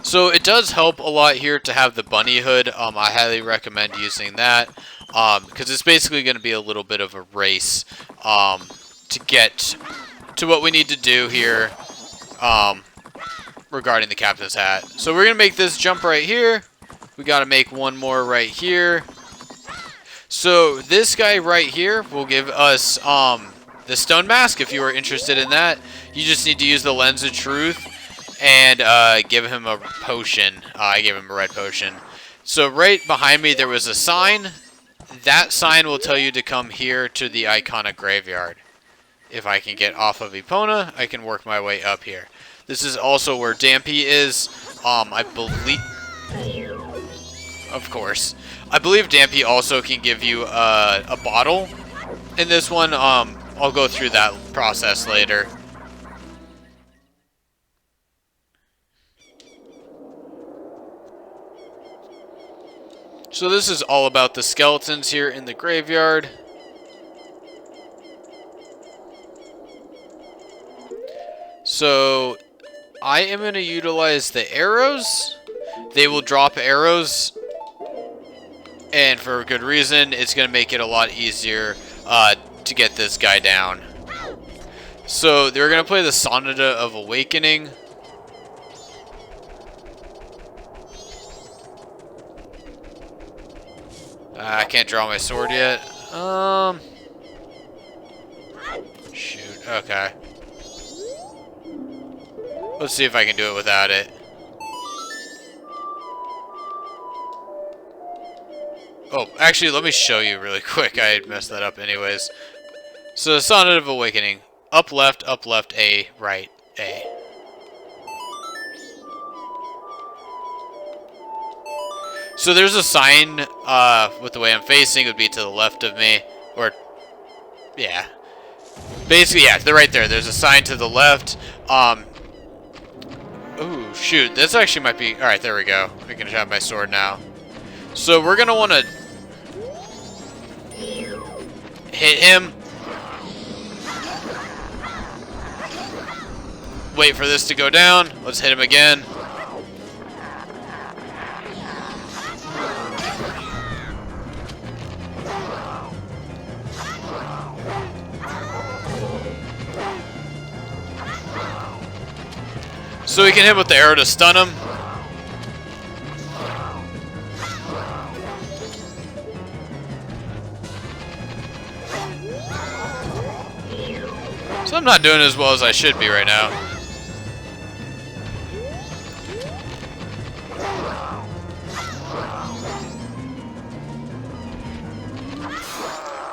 So it does help a lot here to have the bunny hood. I highly recommend using that because it's basically going to be a little bit of a race to get to what we need to do here regarding the Captain's Hat. So we're going to make this jump right here. We got to make one more right here. So this guy right here will give us the stone mask if you are interested in that. You just need to use the Lens of Truth and give him a potion. I gave him a red potion. So right behind me there was a sign. That sign will tell you to come here to the Iconic Graveyard. If I can get off of Epona, I can work my way up here. This is also where Dampy is. I believe... Of course. I believe Dampy also can give you a bottle in this one. I'll go through that process later. So this is all about the skeletons here in the graveyard. So I am going to utilize the arrows. They will drop arrows, and for a good reason. It's going to make it a lot easier to get this guy down. So they're going to play the Sonata of Awakening. I can't draw my sword yet. Shoot. Okay. Let's see if I can do it without it. Oh, actually, let me show you really quick. I messed that up anyways. So, the Sonnet of Awakening. Up, left, A, right, A. So there's a sign, with the way I'm facing, it would be to the left of me. Or, yeah. Basically, yeah, they're right there. There's a sign to the left. Ooh, shoot. This actually might be... Alright, there we go. I can have my sword now. So we're going to want to hit him. Wait for this to go down. Let's hit him again. So we can hit with the arrow to stun him. So I'm not doing as well as I should be right now.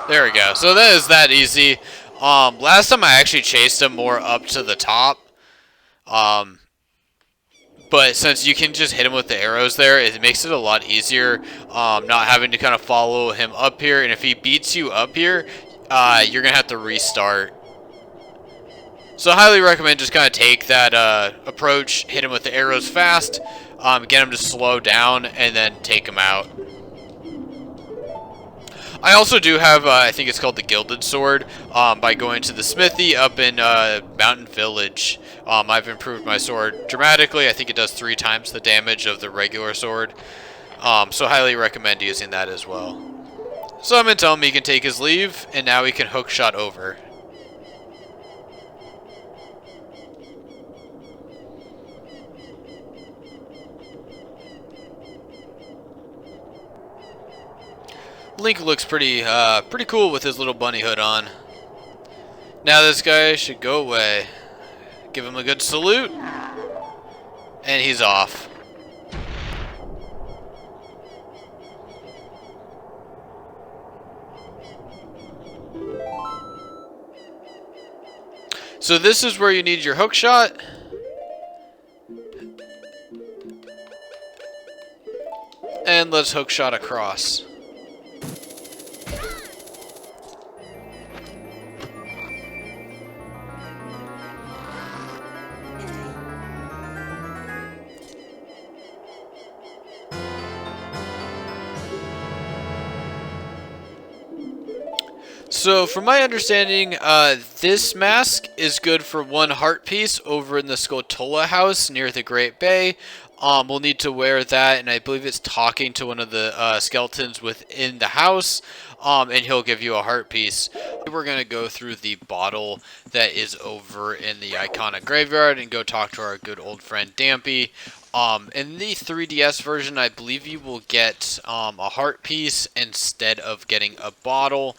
There we go. So that is that easy. Last time I actually chased him more up to the top. But since you can just hit him with the arrows there, it makes it a lot easier, not having to kind of follow him up here. And if he beats you up here, you're going to have to restart. So I highly recommend just kind of take that approach, hit him with the arrows fast, get him to slow down, and then take him out. I also do have, I think it's called the Gilded Sword, by going to the smithy up in Mountain Village. I've improved my sword dramatically. I think it does 3 times the damage of the regular sword. So highly recommend using that as well. So I'm going to tell him he can take his leave, and now he can hookshot over. Link looks pretty cool with his little bunny hood on. Now this guy should go away. Give him a good salute. And he's off. So this is where you need your hook shot. And let's hook shot across. So, from my understanding, this mask is good for 1 heart piece over in the Skulltula house near the Great Bay. We'll need to wear that, and I believe it's talking to one of the skeletons within the house, and he'll give you a heart piece. We're going to go through the bottle that is over in the iconic graveyard and go talk to our good old friend Dampy. In the 3DS version, I believe you will get a heart piece instead of getting a bottle.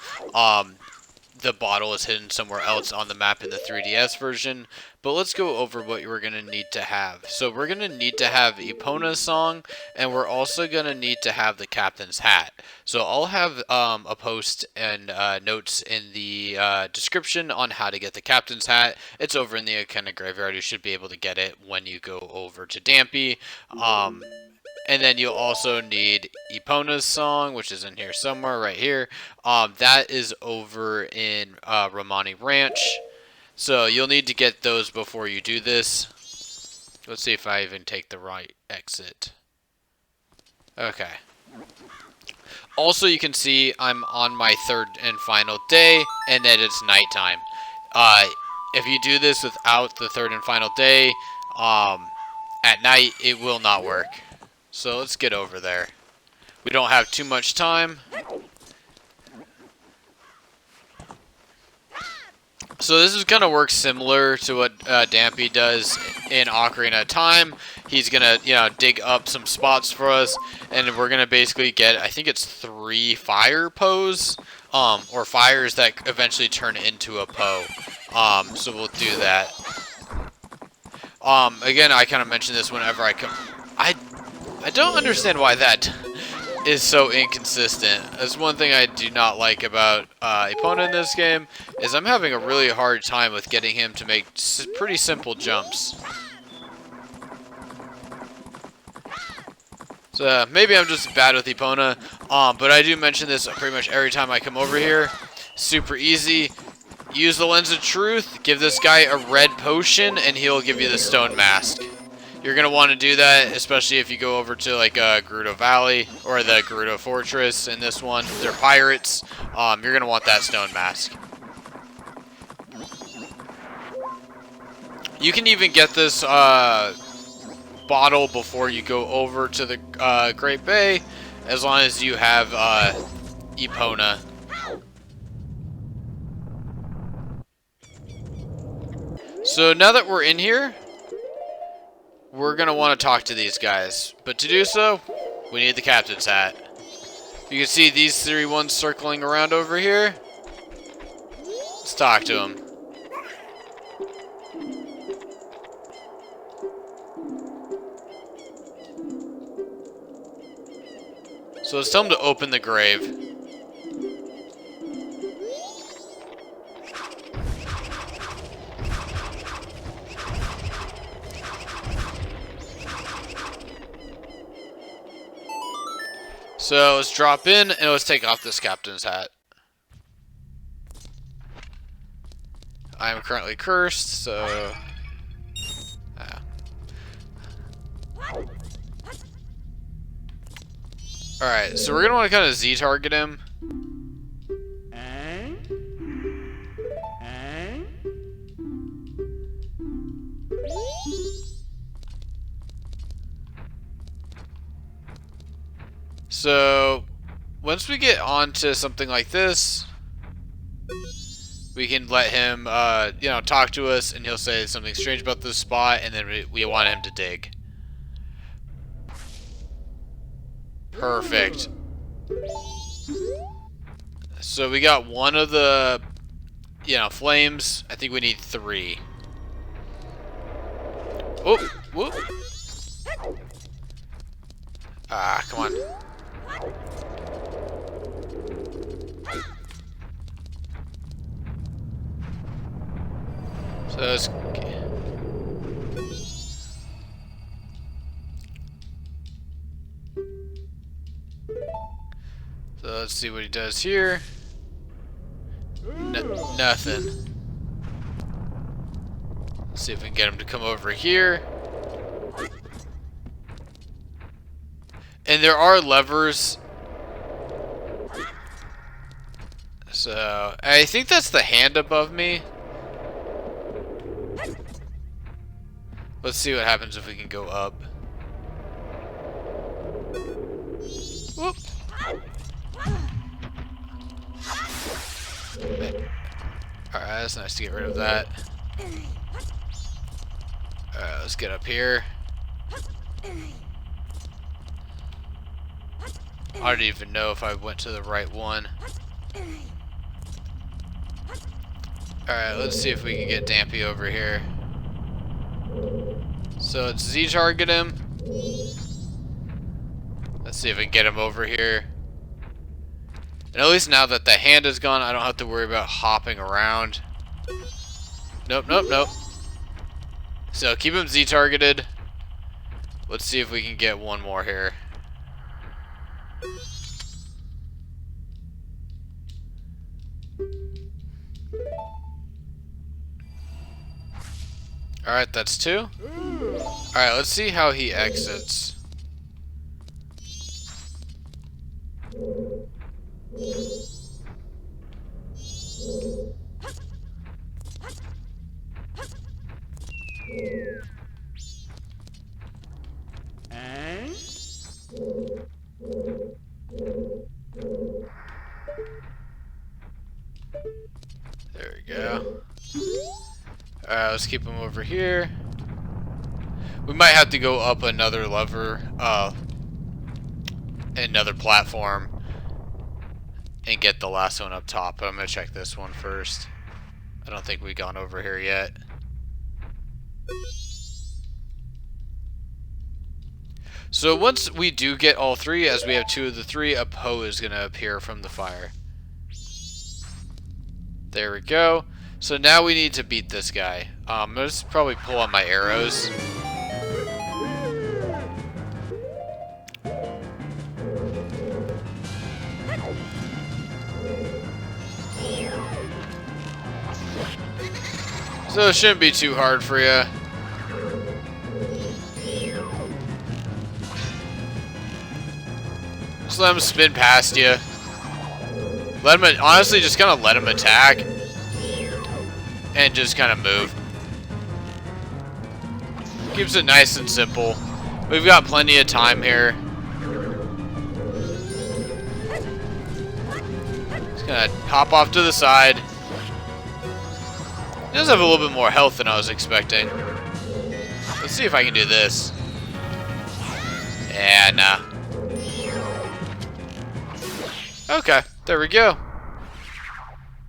The bottle is hidden somewhere else on the map in the 3DS version. But let's go over what we're going to need to have. So we're going to need to have Epona's song, and we're also going to need to have the captain's hat. So I'll have a post and notes in the description on how to get the captain's hat. It's over in the Akena graveyard. You should be able to get it when you go over to Dampy. And then you'll also need Epona's song, which is in here somewhere, right here. That is over in Romani Ranch. So you'll need to get those before you do this. Let's see if I even take the right exit. Okay. Also, you can see I'm on my third and final day, and then it's nighttime. If you do this without the third and final day, at night, it will not work. So let's get over there. We don't have too much time. So this is going to work similar to what Dampy does in Ocarina of Time. He's going to, dig up some spots for us, and we're going to basically get, I think it's 3 fire Poes, or fires that eventually turn into a Poe. So we'll do that. Again, I kind of mention this whenever I come. I don't understand why that is so inconsistent. That's one thing I do not like about Epona in this game, is I'm having a really hard time with getting him to make pretty simple jumps. So maybe I'm just bad with Epona, but I do mention this pretty much every time I come over here. Super easy. Use the Lens of Truth, give this guy a red potion, and he'll give you the stone mask. You're going to want to do that, especially if you go over to like Gerudo Valley or the Gerudo Fortress in this one. They're pirates. You're going to want that stone mask. You can even get this bottle before you go over to the Great Bay, as long as you have Epona. So now that we're in here, we're going to want to talk to these guys. But to do so, we need the captain's hat. You can see these 3 ones circling around over here. Let's talk to them. So let's tell them to open the grave. So let's drop in and let's take off this captain's hat. I am currently cursed, so... Alright, so we're going to want to kind of Z-target him. So, once we get onto something like this, we can let him, talk to us, and he'll say something strange about this spot, and then we want him to dig. Perfect. So we got one of the, flames. I think we need 3. Oh, whoop. Ah, come on. So let's see what he does here. Nothing. Let's see if we can get him to come over here. And there are levers. So, I think that's the hand above me. Let's see what happens if we can go up. Whoop. Alright, that's nice to get rid of that. Alright, let's get up here. I don't even know if I went to the right one. Alright, let's see if we can get Dampy over here. So let's Z-target him. Let's see if we can get him over here. And at least now that the hand is gone, I don't have to worry about hopping around. Nope, nope, nope. So keep him Z-targeted. Let's see if we can get one more here. Alright, that's 2. Alright, let's see how he exits. There we go. Alright, let's keep him over here. We might have to go up another lever, another platform, and get the last one up top. But I'm gonna check this one first. I don't think we've gone over here yet. So once we do get all 3, as we have 2 of the 3, a Poe is gonna appear from the fire. There we go. So now we need to beat this guy. Let's probably pull on my arrows. So it shouldn't be too hard for you. Just let him spin past you. Let him, honestly, just kind of let him attack. And just kind of move. Keeps it nice and simple. We've got plenty of time here. Just gonna hop off to the side. He does have a little bit more health than I was expecting. Let's see if I can do this. Yeah, nah. Okay, there we go.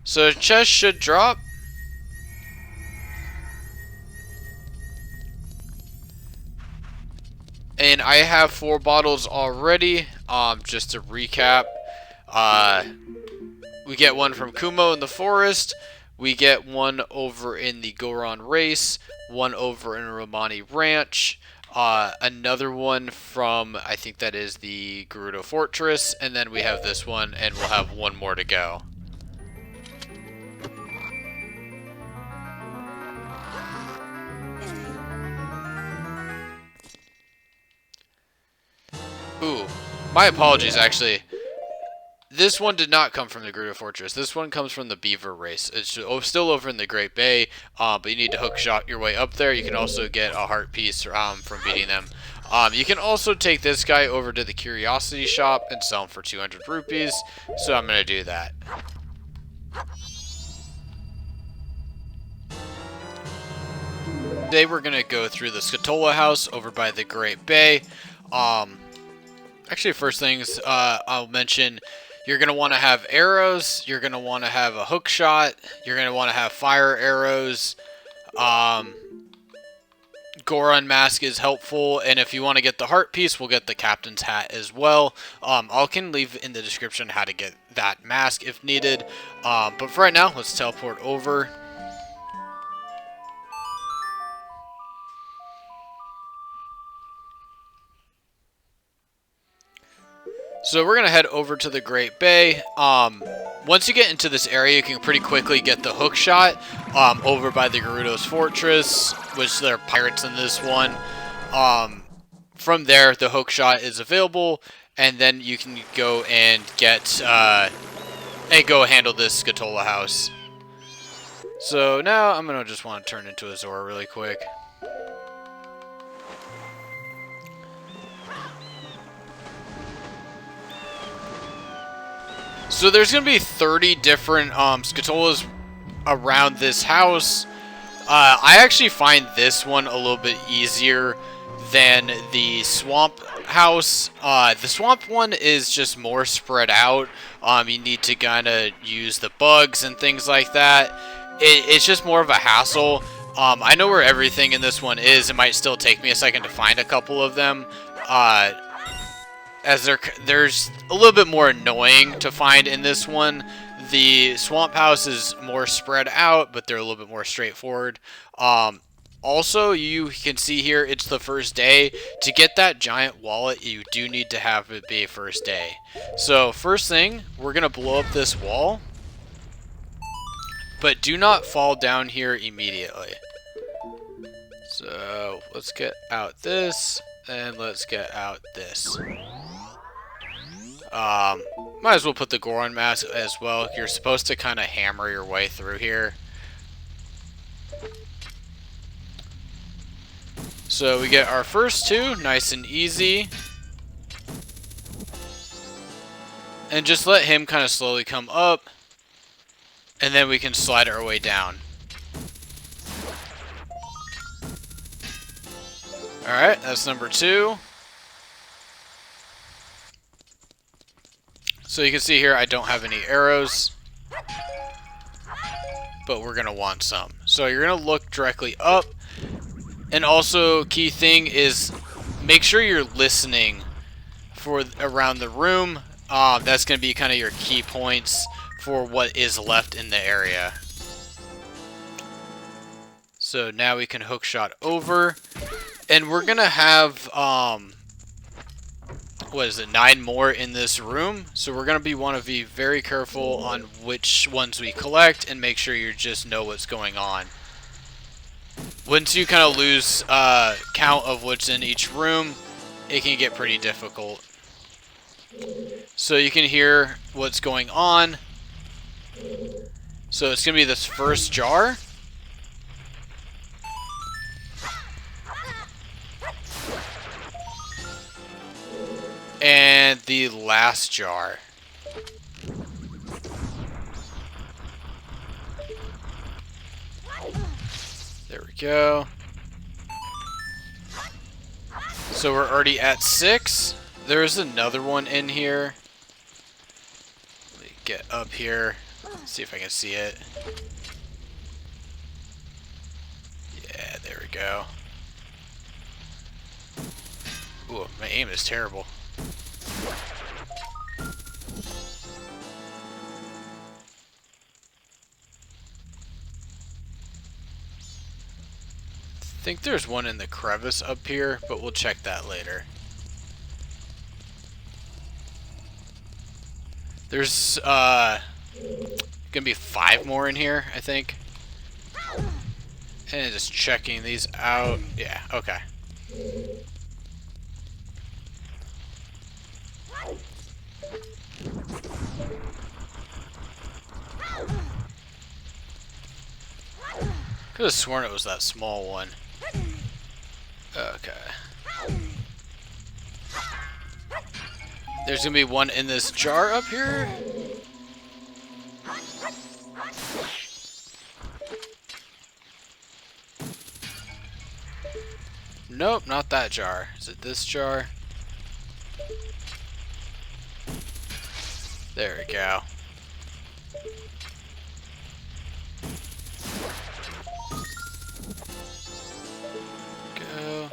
So chest should drop. And I have 4 bottles already. Just to recap, we get one from Kumo in the forest. We get one over in the Goron race. One over in Romani Ranch. Another one from, I think that is the Gerudo Fortress. And then we have this one, and we'll have one more to go. Ooh, my apologies, actually. This one did not come from the Gerudo Fortress. This one comes from the Beaver race. It's still over in the Great Bay, but you need to hookshot your way up there. You can also get a heart piece from beating them. You can also take this guy over to the Curiosity Shop and sell him for 200 rupees, so I'm going to do that. Today we're going to go through the Skulltula house over by the Great Bay. Actually, first things I'll mention, you're going to want to have arrows, you're going to want to have a hook shot, you're going to want to have fire arrows, Goron mask is helpful, and if you want to get the heart piece, we'll get the captain's hat as well. I can leave in the description how to get that mask if needed, but for right now, let's teleport over. So we're going to head over to the Great Bay. Once you get into this area, you can pretty quickly get the hook shot over by the Gerudo's Fortress, which there are pirates in this one. From there, the hook shot is available, and then you can go and get go handle this Skulltula house. So now I'm going to just want to turn into a Zora really quick. So there's going to be 30 different Skulltulas around this house. I actually find this one a little bit easier than the swamp house. The swamp one is just more spread out. You need to kind of use the bugs and things like that. It's just more of a hassle. I know where everything in this one is. It might still take me a second to find a couple of them. As there's a little bit more annoying to find in this one. The swamp house is more spread out, but they're a little bit more straightforward. Also, you can see here, it's the first day. To get that giant wallet, you do need to have it be first day. So, first thing, we're going to blow up this wall. But do not fall down here immediately. So, let's get out this, and let's get out this. Might as well put the Goron mask as well. You're supposed to kind of hammer your way through here. So we get our first two, nice and easy. And just let him kind of slowly come up. And then we can slide our way down. Alright, that's number 2. So you can see here I don't have any arrows. But we're going to want some. So you're going to look directly up. And also, key thing is make sure you're listening for around the room. That's going to be kind of your key points for what is left in the area. So now we can hookshot over. And we're going to have, what is it, 9 more in this room. So we're going to want to be very careful on which ones we collect and make sure you just know what's going on. Once you kind of lose count of what's in each room, it can get pretty difficult. So you can hear what's going on. So it's going to be this first jar. And the last jar. There we go. So we're already at 6. There's another one in here. Let me get up here. See if I can see it. Yeah, there we go. Ooh, my aim is terrible. I think there's one in the crevice up here, but we'll check that later. There's gonna be 5 more in here, I think. And just checking these out. Yeah, okay. Could have sworn it was that small one. Okay. There's gonna be one in this jar up here. Nope, not that jar. Is it this jar? There we go. Go.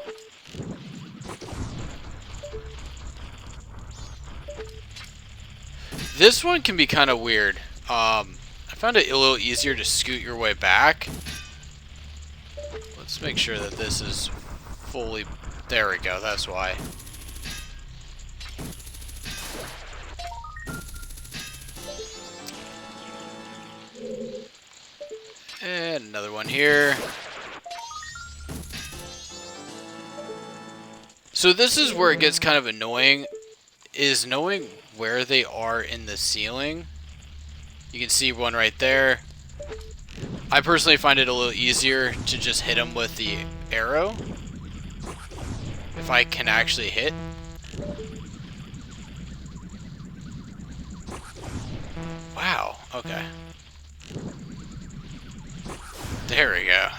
This one can be kind of weird. I found it a little easier to scoot your way back. Let's make sure that this is fully... There we go, that's why. And another one here. So this is where it gets kind of annoying, is knowing where they are in the ceiling. You can see one right there. I personally find it a little easier to just hit them with the arrow. If I can actually hit. Wow, okay. There we go.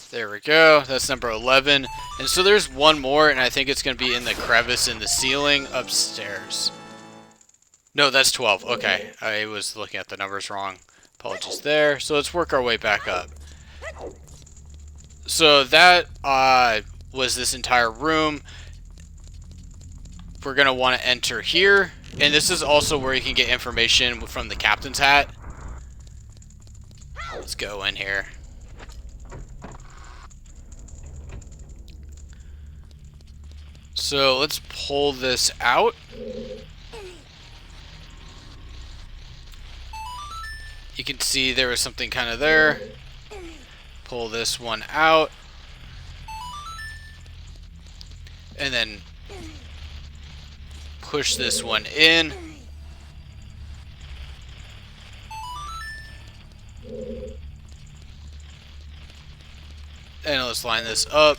There we go. That's number 11. And so there's one more, and I think it's going to be in the crevice in the ceiling upstairs. No, that's 12. Okay. I was looking at the numbers wrong. Apologies there. So let's work our way back up. So that was this entire room. we're going to want to enter here. And this is also where you can get information from the captain's hat. Let's go in here. So let's pull this out. You can see there was something kind of there. Pull this one out. And then push this one in. And let's line this up.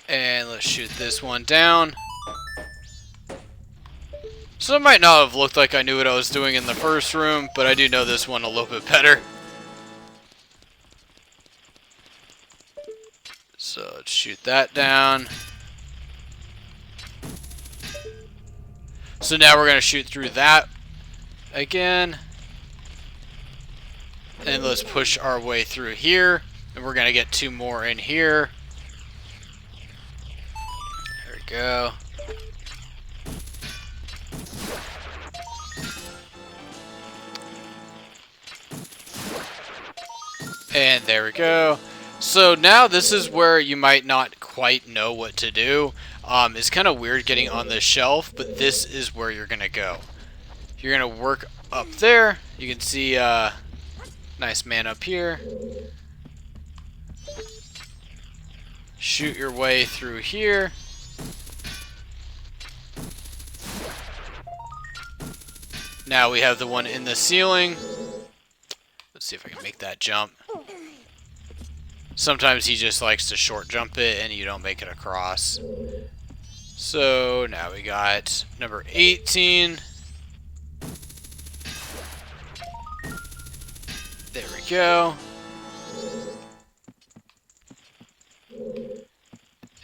And let's shoot this one down. So it might not have looked like I knew what I was doing in the first room, but I do know this one a little bit better. So let's shoot that down. So now we're going to shoot through that again. And let's push our way through here. And we're going to get 2 more in here. There we go. And there we go. So now this is where you might not quite know what to do. It's kind of weird getting on this shelf, but this is where you're going to go. You're going to work up there. You can see nice man up here. Shoot your way through here. Now we have the one in the ceiling. Let's see if I can make that jump. Sometimes he just likes to short jump it and you don't make it across. So now we got number 18. There we go.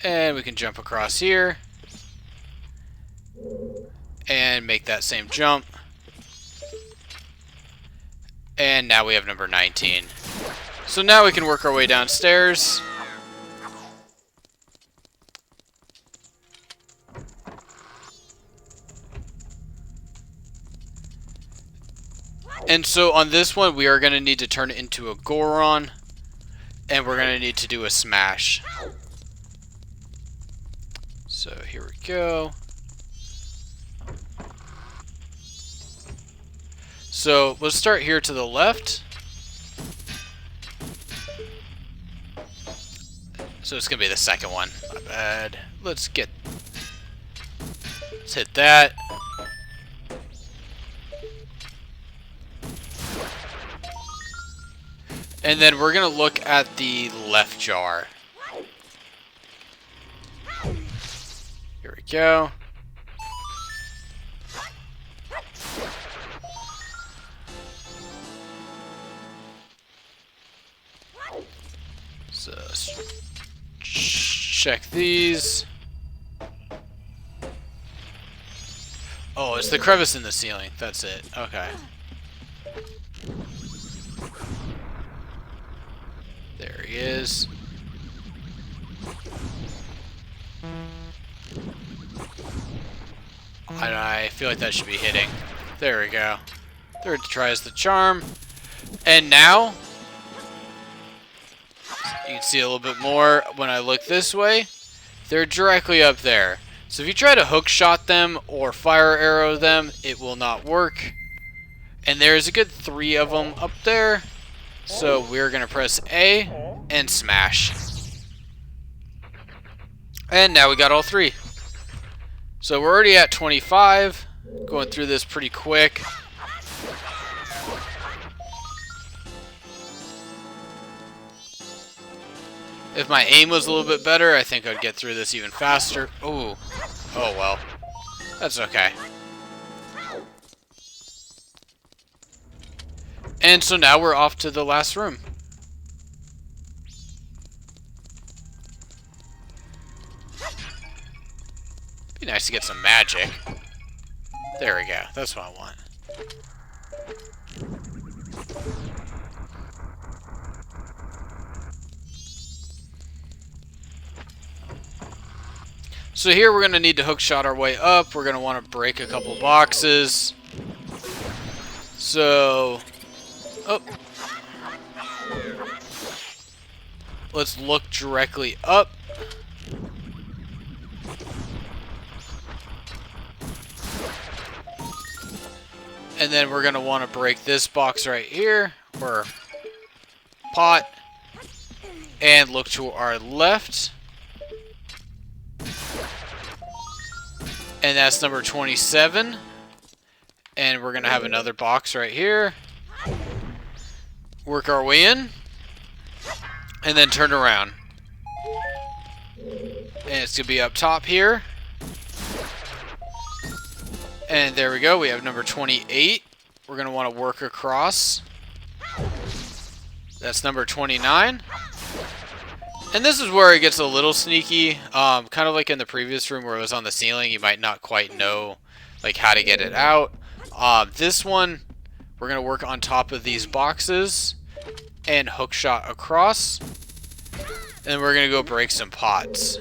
And we can jump across here. And make that same jump. And now we have number 19. So now we can work our way downstairs. And so on this one, we are going to need to turn it into a Goron. And we're going to need to do a smash. So here we go. So let's start here to the left. So it's going to be the second one. My bad. Let's hit that. And then we're going to look at the left jar. Here we go. So check these. Oh, it's the crevice in the ceiling. That's it. Okay. There he is. And I feel like that should be hitting. There we go. Third tries the charm. And now you can see a little bit more when I look this way. They're directly up there. So if you try to hook shot them or fire arrow them, it will not work. And there's a good 3 of them up there. So we're going to press A and smash. And now we got all 3. So we're already at 25. Going through this pretty quick. If my aim was a little bit better, I think I'd get through this even faster. Ooh. Oh well. That's okay. And so now we're off to the last room. Be nice to get some magic. There we go. That's what I want. So here we're going to need to hook shot our way up. We're going to want to break a couple boxes. So, oh. Let's look directly up. And then we're going to want to break this box right here, or pot, and look to our left. And that's number 27. And we're going to have another box right here. Work our way in. And then turn around. And it's going to be up top here. And there we go. We have number 28. We're going to want to work across. That's number 29. And this is where it gets a little sneaky. Kind of like in the previous room where it was on the ceiling. You might not quite know like how to get it out. This one, we're going to work on top of these boxes and hook shot across. And we're going to go break some pots.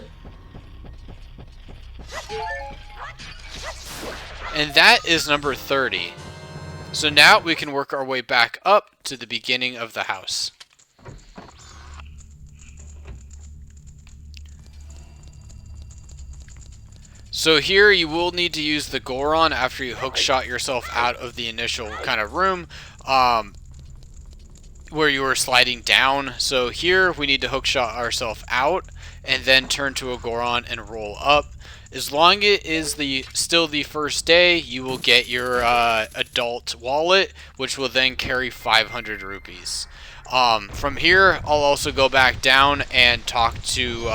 And that is number 30. So now we can work our way back up to the beginning of the house. So here you will need to use the Goron after you hook shot yourself out of the initial kind of room where you were sliding down. So here we need to hook shot ourselves out and then turn to a Goron and roll up. As long as it is still the first day, you will get your adult wallet, which will then carry 500 rupees. From here, I'll also go back down and talk to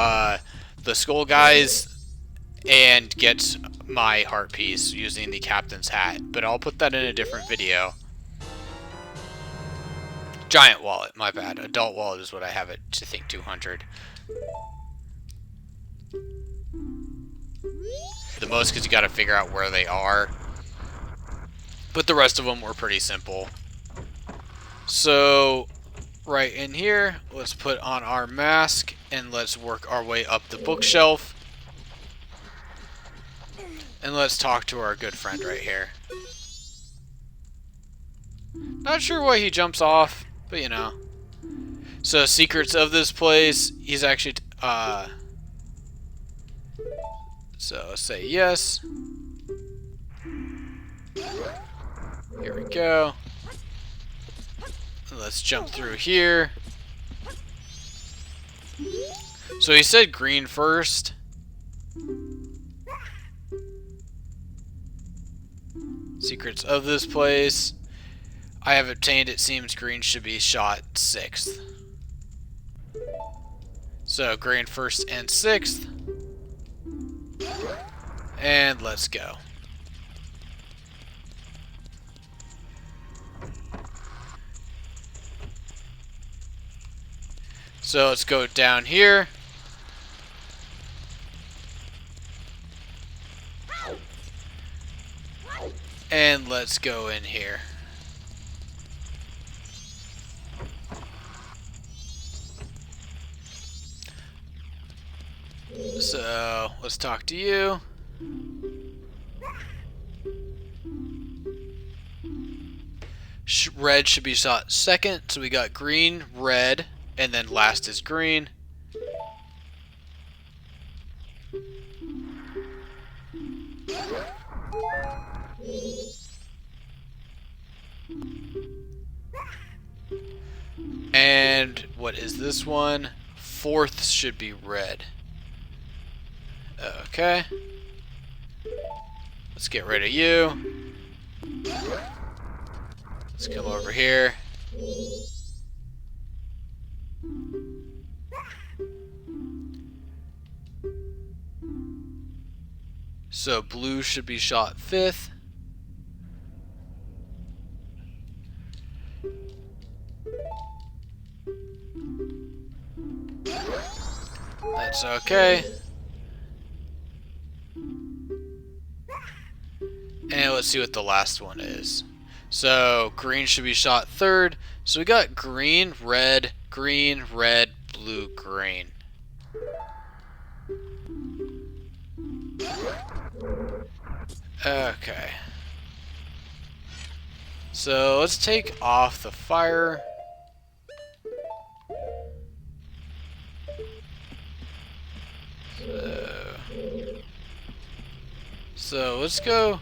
the Skull guys and get my heart piece using the captain's hat. But I'll put that in a different video. Giant wallet, my bad. Adult wallet is what I have it to think 200. The most because you got to figure out where they are. But the rest of them were pretty simple. So, right in here, let's put on our mask and let's work our way up the bookshelf. And let's talk to our good friend right here. Not sure why he jumps off, but you know. So, secrets of this place, he's actually... So say yes. Here we go. Let's jump through here. So he said green first. Secrets of this place. I have obtained, it seems green should be shot 6th. So green first and 6th. And let's go. So let's go down here. And let's go in here. So let's talk to you. Red should be shot 2nd, so we got green, red, and then last is green. And what is this one? 4th should be red. Okay. Let's get rid of you. Let's come over here. So blue should be shot 5th. That's okay. And let's see what the last one is. So green should be shot 3rd. So we got green, red, blue, green. Okay. So let's take off the fire. So let's go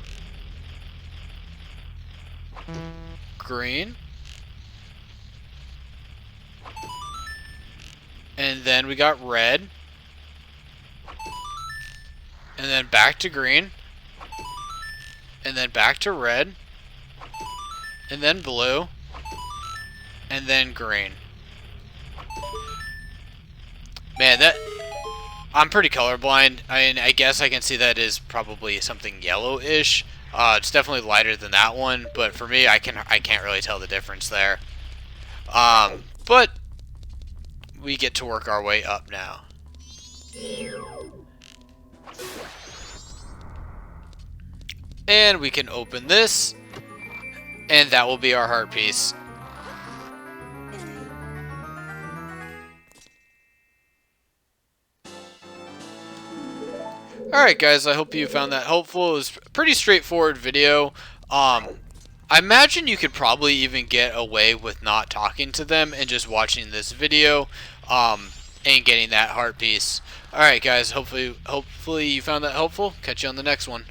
green. And then we got red. And then back to green. And then back to red. And then blue. And then green. Man, I'm pretty colorblind. I mean, I guess I can see that is probably something yellowish. It's definitely lighter than that one, but for me, I can't really tell the difference there. But we get to work our way up now. And we can open this, and that will be our heart piece. Alright guys, I hope you found that helpful. It was a pretty straightforward video. I imagine you could probably even get away with not talking to them and just watching this video and getting that heart piece. Alright guys, hopefully you found that helpful. Catch you on the next one.